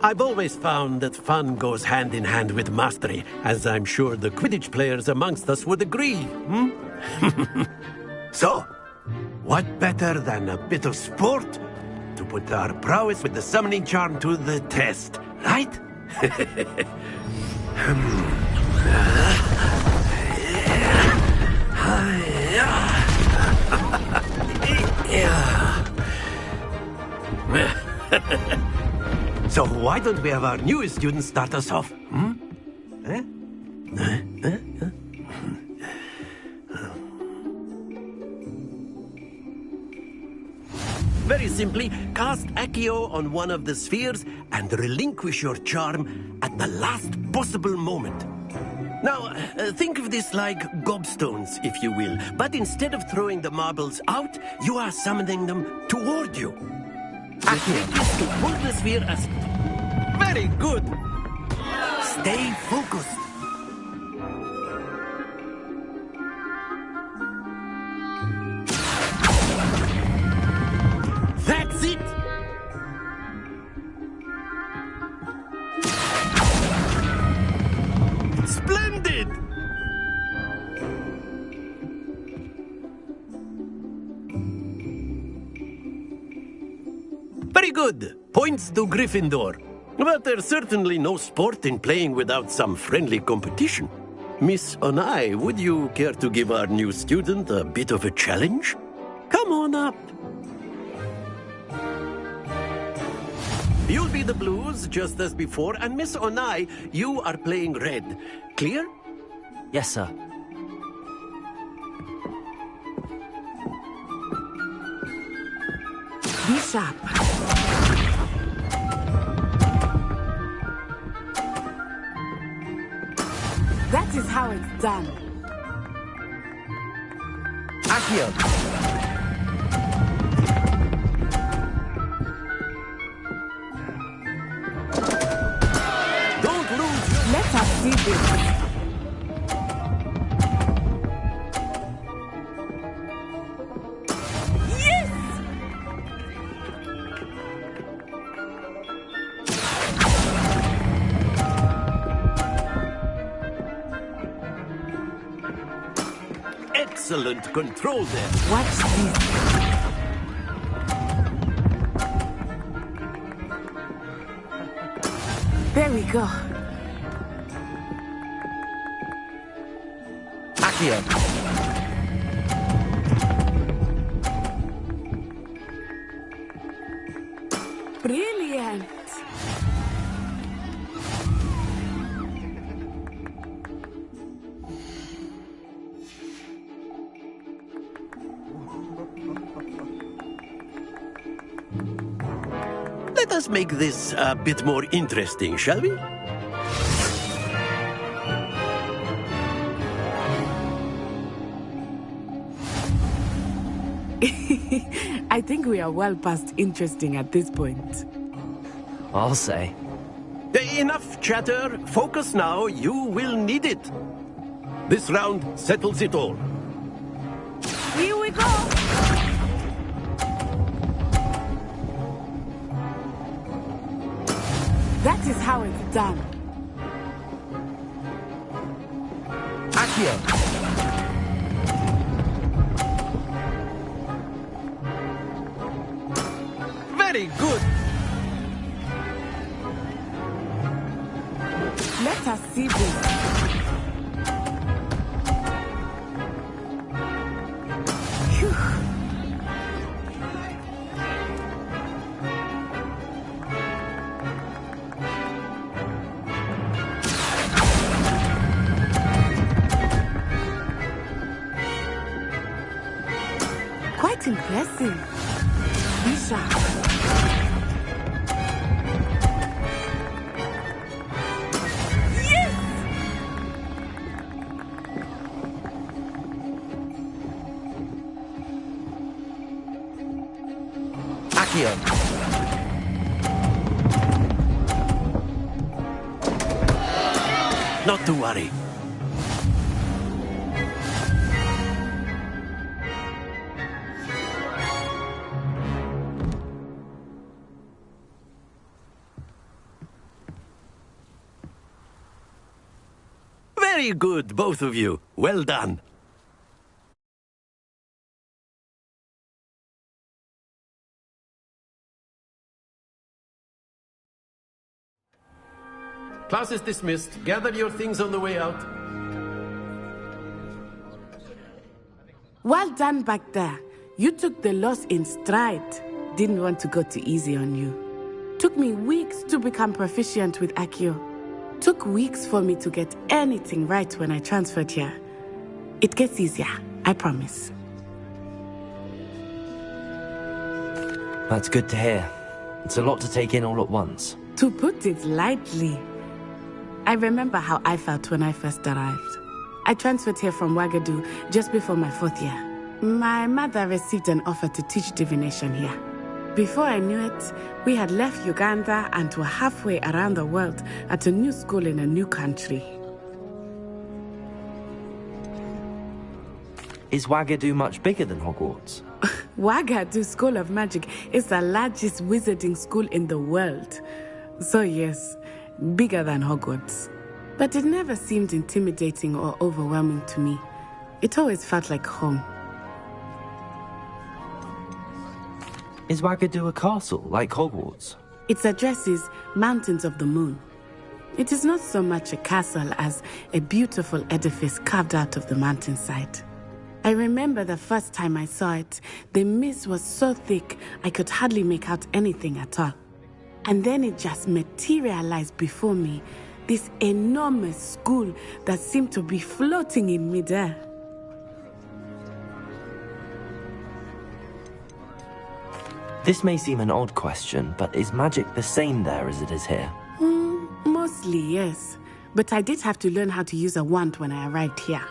I've always found that fun goes hand in hand with mastery, as I'm sure the Quidditch players amongst us would agree. So, what better than a bit of sport to put our prowess with the summoning charm to the test, right? So why don't we have our newest student start us off? Very simply, cast Accio on one of the spheres and relinquish your charm at the last possible moment. Now, think of this like gobstones, if you will, but instead of throwing the marbles out, you are summoning them toward you. Accio is to pull the sphere as... Very good! Stay focused. That's it! Splendid! Very good. Points to Gryffindor. But there's certainly no sport in playing without some friendly competition. Miss Onai, would you care to give our new student a bit of a challenge? Come on up. You'll be the blues, just as before, and Miss Onai, you are playing red. Clear? Yes, sir. Be sharp. That is how it's done. Accio! Don't lose. Let us see this. Excellent control there. Watch this. There we go. Accio! Brilliant. Let us make this a bit more interesting, shall we? I think we are well past interesting at this point. I'll say. Enough chatter. Focus now. You will need it. This round settles it all. Here we go! That is how it's done. Accio! Very good! Let us see this. Phew. Quite impressive. Isha. Yes! Accio! Not to worry. Very good, both of you. Well done. Class is dismissed. Gather your things on the way out. Well done back there. You took the loss in stride. Didn't want to go too easy on you. Took me weeks to become proficient with Accio. Took weeks for me to get anything right when I transferred here. It gets easier, I promise. That's good to hear. It's a lot to take in all at once. To put it lightly, I remember how I felt when I first arrived. I transferred here from Wagadu just before my 4th year. My mother received an offer to teach divination here. Before I knew it, we had left Uganda and were halfway around the world at a new school in a new country. Is Wagadu much bigger than Hogwarts? Wagadu School of Magic is the largest wizarding school in the world. So yes, bigger than Hogwarts. But it never seemed intimidating or overwhelming to me. It always felt like home. Is Wagadu a castle, like Hogwarts? Its address is Mountains of the Moon. It is not so much a castle as a beautiful edifice carved out of the mountainside. I remember the first time I saw it, the mist was so thick I could hardly make out anything at all. And then it just materialized before me, this enormous school that seemed to be floating in midair. This may seem an odd question, but is magic the same there as it is here? Mostly, yes. But I did have to learn how to use a wand when I arrived here.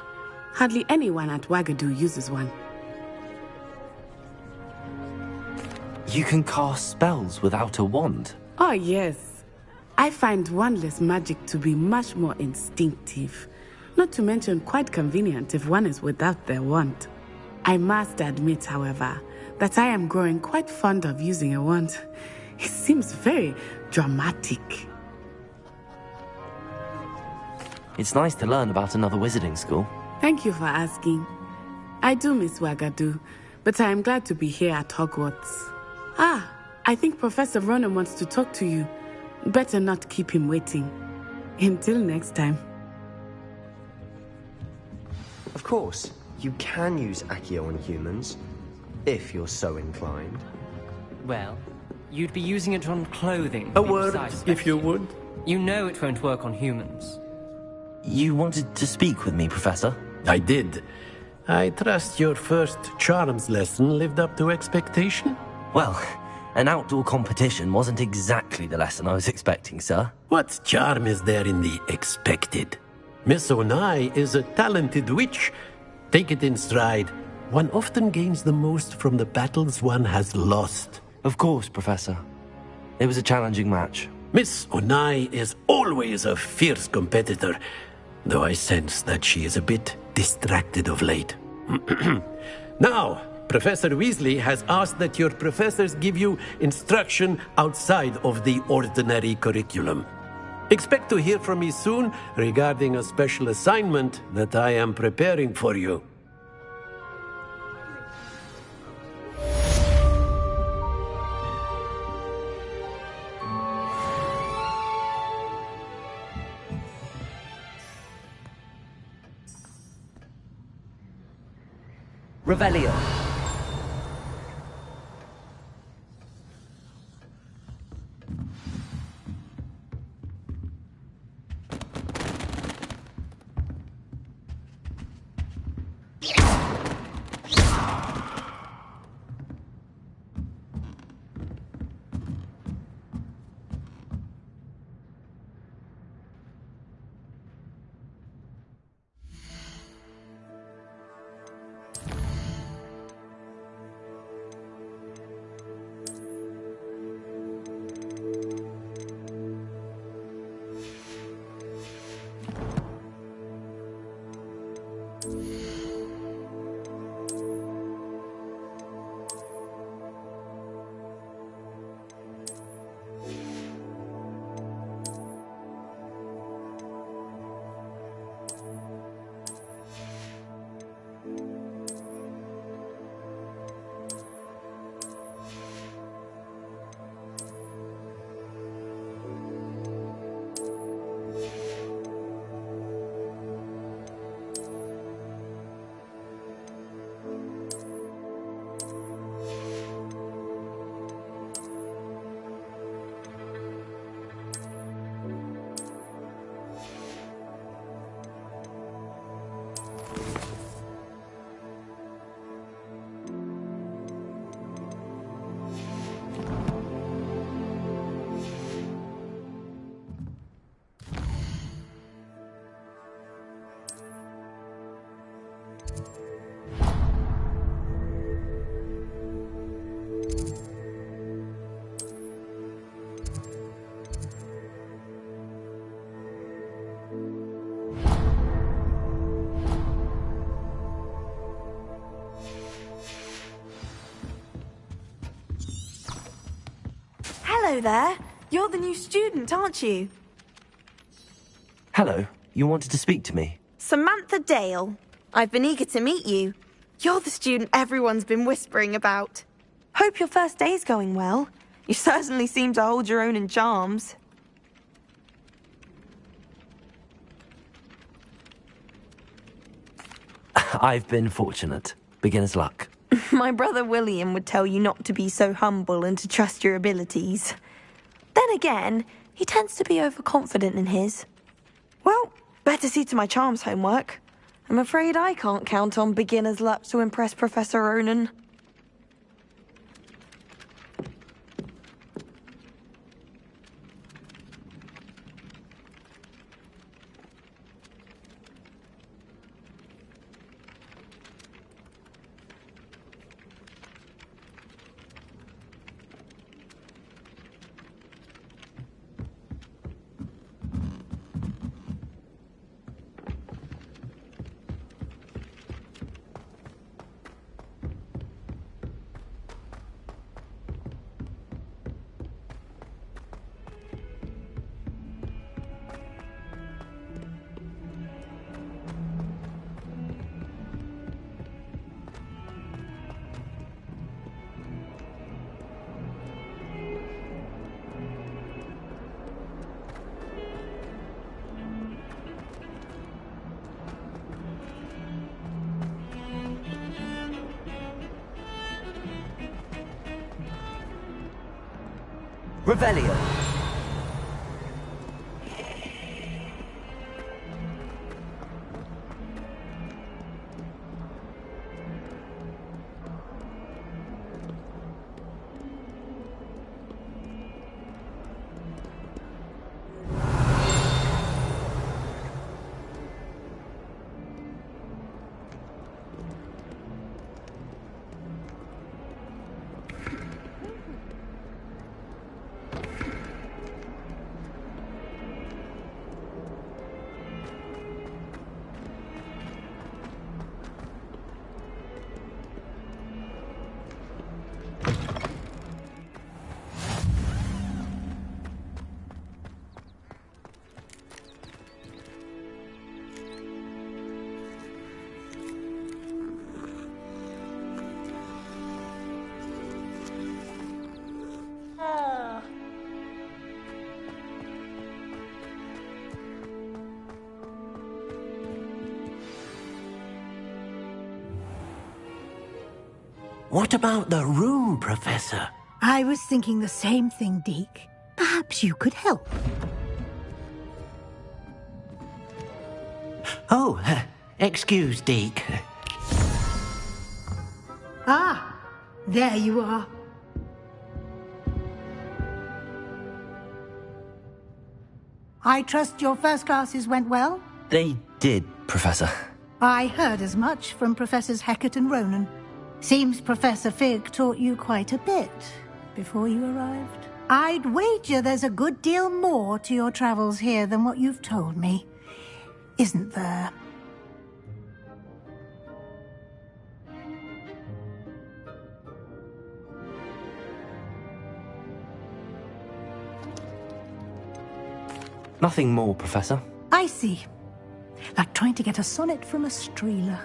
Hardly anyone at Wagadu uses one. You can cast spells without a wand? Oh, yes. I find wandless magic to be much more instinctive. Not to mention quite convenient if one is without their wand. I must admit, however, that I am growing quite fond of using a wand. It seems very dramatic. It's nice to learn about another wizarding school. Thank you for asking. I do miss Wagadu, but I am glad to be here at Hogwarts. Ah, I think Professor Ronan wants to talk to you. Better not keep him waiting. Until next time. Of course, you can use Accio on humans, if you're so inclined. Well, you'd be using it on clothing. A word, if you would. You know it won't work on humans. You wanted to speak with me, Professor? I did. I trust your first charms lesson lived up to expectation? Well, an outdoor competition wasn't exactly the lesson I was expecting, sir. What charm is there in the expected? Miss Onai is a talented witch. Take it in stride. One often gains the most from the battles one has lost. Of course, Professor. It was a challenging match. Miss Onai is always a fierce competitor, though I sense that she is a bit distracted of late. Now, Professor Weasley has asked that your professors give you instruction outside of the ordinary curriculum. Expect to hear from me soon regarding a special assignment that I am preparing for you. Revelio. Hello there. You're the new student, aren't you? Hello, you wanted to speak to me? Samantha Dale. I've been eager to meet you. You're the student everyone's been whispering about. Hope your first day's going well. You certainly seem to hold your own in charms. I've been fortunate. Beginner's luck. My brother William would tell you not to be so humble and to trust your abilities. Then again, he tends to be overconfident in his. Well, better see to my charms homework. I'm afraid I can't count on beginner's luck to impress Professor Ronan. Revelio. What about the room, Professor? I was thinking the same thing, Deke. Perhaps you could help. Oh, excuse, Deke. Ah, there you are. I trust your first classes went well? They did, Professor. I heard as much from Professors Hecat and Ronan. Seems Professor Fig taught you quite a bit before you arrived. I'd wager there's a good deal more to your travels here than what you've told me. Isn't there? Nothing more, Professor. I see. Like trying to get a sonnet from a streeler.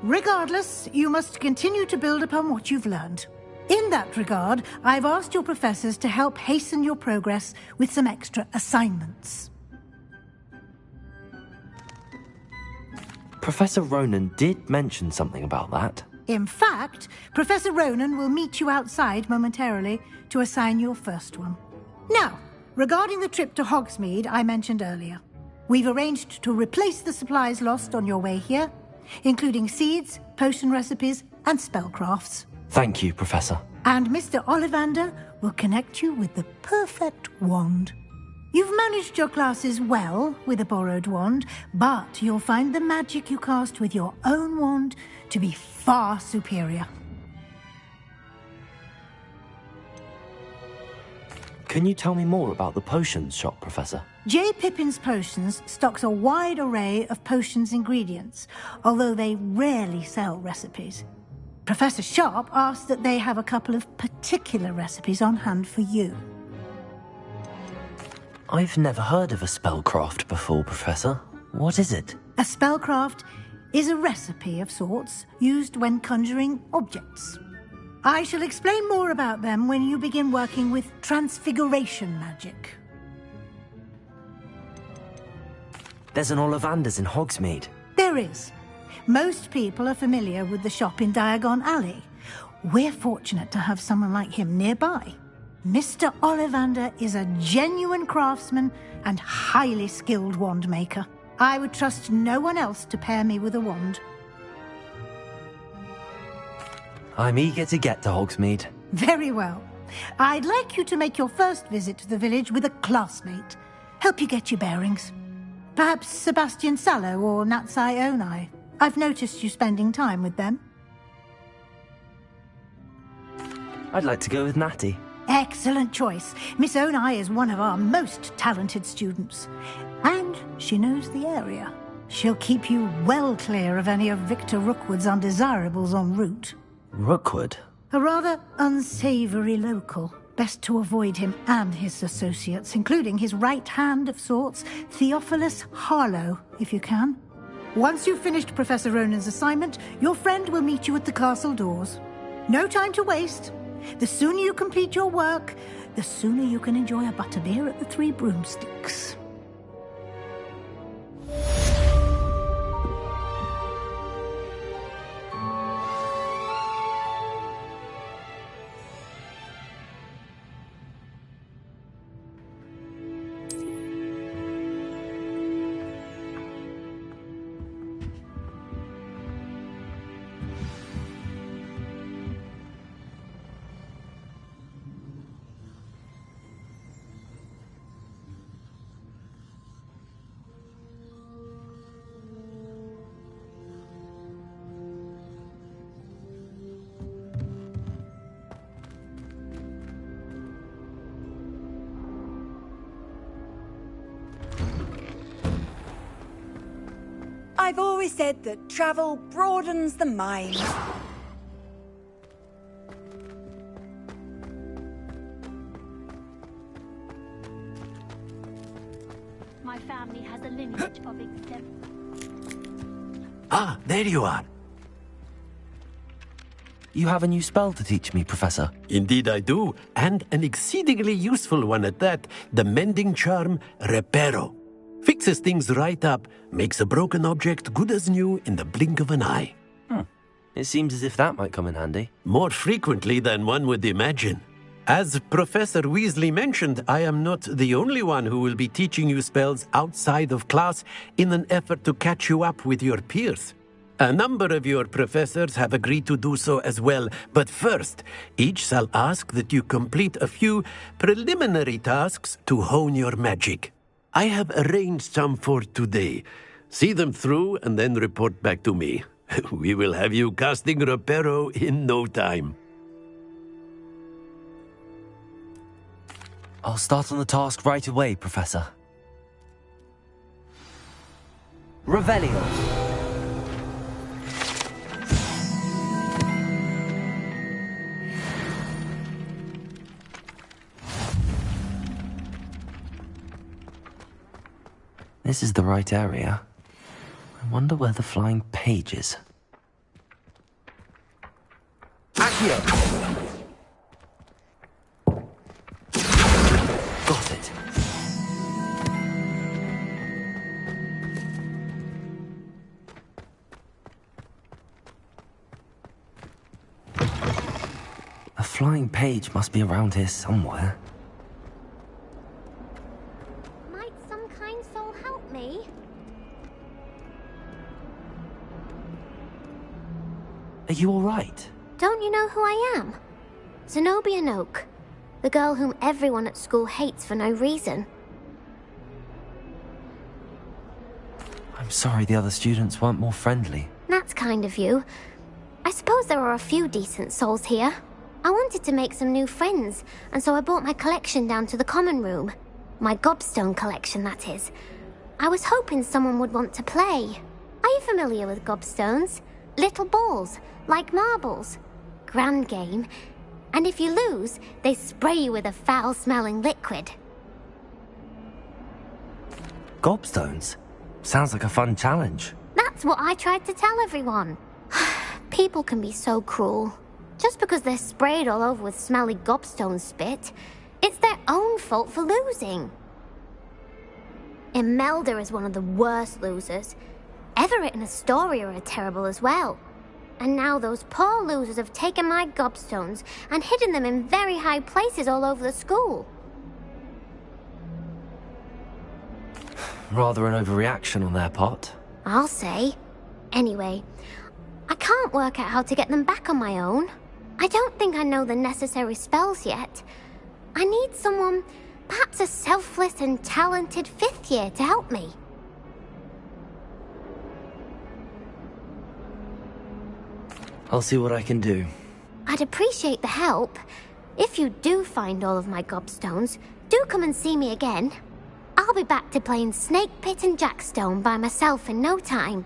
Regardless, you must continue to build upon what you've learned. In that regard, I've asked your professors to help hasten your progress with some extra assignments. Professor Ronan did mention something about that. In fact, Professor Ronan will meet you outside momentarily to assign your first one. Now, regarding the trip to Hogsmeade I mentioned earlier, we've arranged to replace the supplies lost on your way here, including seeds, potion recipes, and spellcrafts. Thank you, Professor. And Mr. Ollivander will connect you with the perfect wand. You've managed your classes well with a borrowed wand, but you'll find the magic you cast with your own wand to be far superior. Can you tell me more about the potions shop, Professor? J. Pippin's Potions stocks a wide array of potions ingredients, although they rarely sell recipes. Professor Sharp asked that they have a couple of particular recipes on hand for you. I've never heard of a spellcraft before, Professor. What is it? A spellcraft is a recipe of sorts used when conjuring objects. I shall explain more about them when you begin working with transfiguration magic. There's an Ollivander's in Hogsmeade. There is. Most people are familiar with the shop in Diagon Alley. We're fortunate to have someone like him nearby. Mr. Ollivander is a genuine craftsman and highly skilled wand maker. I would trust no one else to pair me with a wand. I'm eager to get to Hogsmeade. Very well. I'd like you to make your first visit to the village with a classmate. Help you get your bearings. Perhaps Sebastian Sallow or Natsai Onai. I've noticed you spending time with them. I'd like to go with Natty. Excellent choice. Miss Onai is one of our most talented students. And she knows the area. She'll keep you well clear of any of Victor Rookwood's undesirables en route. Rookwood? A rather unsavoury local. Best to avoid him and his associates, including his right hand of sorts, Theophilus Harlow, if you can. Once you've finished Professor Ronan's assignment, your friend will meet you at the castle doors. No time to waste. The sooner you complete your work, the sooner you can enjoy a butterbeer at the Three Broomsticks. I've always said that travel broadens the mind. My family has a lineage of Ah, there you are. You have a new spell to teach me, Professor. Indeed I do, and an exceedingly useful one at that. The mending charm, Reparo. Fixes things right up, makes a broken object good as new in the blink of an eye. It seems as if that might come in handy. More frequently than one would imagine. As Professor Weasley mentioned, I am not the only one who will be teaching you spells outside of class in an effort to catch you up with your peers. A number of your professors have agreed to do so as well, but first, each shall ask that you complete a few preliminary tasks to hone your magic. I have arranged some for today. See them through and then report back to me. We will have you casting Reparo in no time. I'll start on the task right away, Professor. Revelio. This is the right area. I wonder where the flying page is. Accio! Got it. A flying page must be around here somewhere. Might some kind soul help me? Are you all right? Don't you know who I am? Zenobia Noak, the girl whom everyone at school hates for no reason. I'm sorry the other students weren't more friendly. That's kind of you. I suppose there are a few decent souls here. I wanted to make some new friends, and so I brought my collection down to the common room. My gobstone collection, that is. I was hoping someone would want to play. Are you familiar with gobstones? Little balls, like marbles. Grand game. And if you lose, they spray you with a foul-smelling liquid. Gobstones? Sounds like a fun challenge. That's what I tried to tell everyone. People can be so cruel. Just because they're sprayed all over with smelly gobstone spit, it's their own fault for losing. Imelda is one of the worst losers. Everett and Astoria are terrible as well. And now those poor losers have taken my gobstones and hidden them in very high places all over the school. Rather an overreaction on their part. I'll say. Anyway, I can't work out how to get them back on my own. I don't think I know the necessary spells yet. I need someone, perhaps a selfless and talented fifth year to help me. I'll see what I can do. I'd appreciate the help. If you do find all of my gobstones, do come and see me again. I'll be back to playing Snake Pit and Jackstone by myself in no time.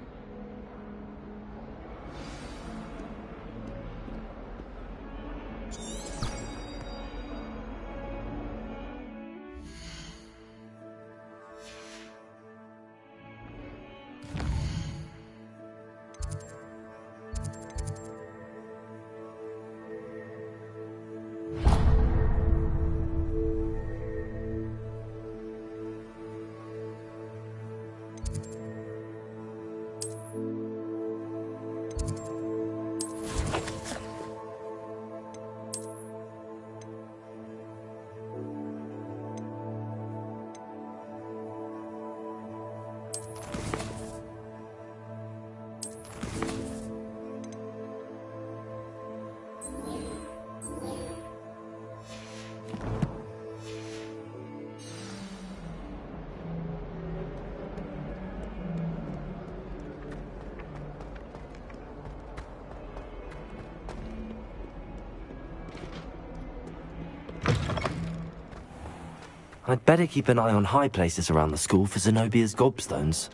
I'd better keep an eye on high places around the school for Zenobia's gobstones.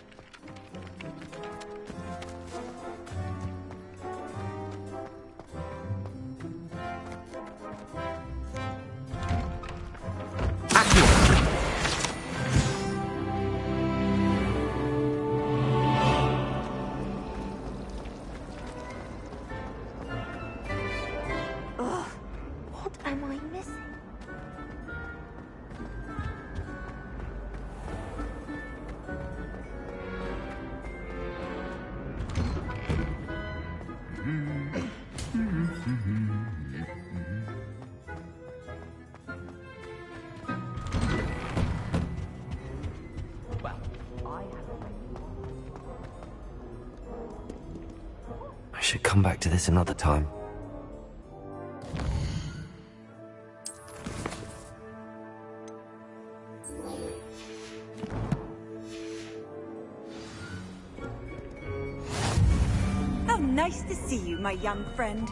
Ugh, what am I missing? Should come back to this another time. How nice to see you, my young friend.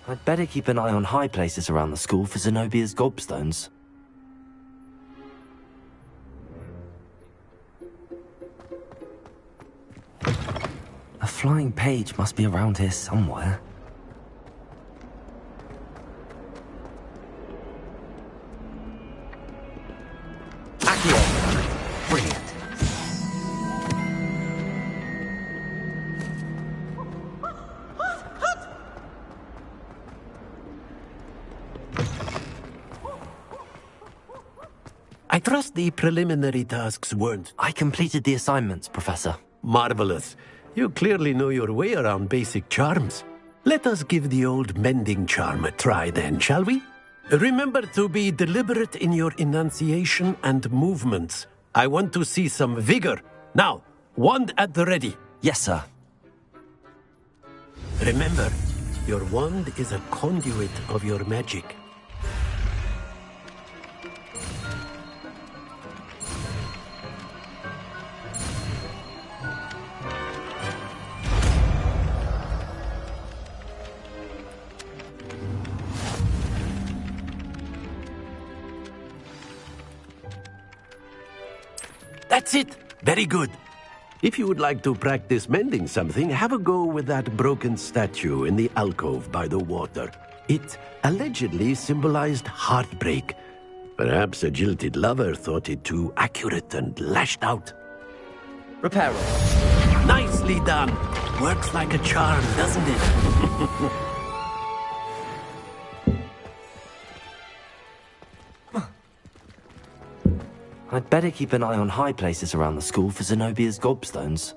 I'd better keep an eye on high places around the school for Zenobia's gobstones. A flying page must be around here somewhere. Accio! Brilliant. I trust the preliminary tasks weren't... I completed the assignments, Professor. Marvelous. You clearly know your way around basic charms. Let us give the old mending charm a try then, shall we? Remember to be deliberate in your enunciation and movements. I want to see some vigor. Now, wand at the ready. Yes, sir. Remember, your wand is a conduit of your magic. That's it! Very good. If you would like to practice mending something, have a go with that broken statue in the alcove by the water. It allegedly symbolized heartbreak. Perhaps a jilted lover thought it too accurate and lashed out. Repair it. Nicely done! Works like a charm, doesn't it? I'd better keep an eye on high places around the school for Zenobia's gobstones.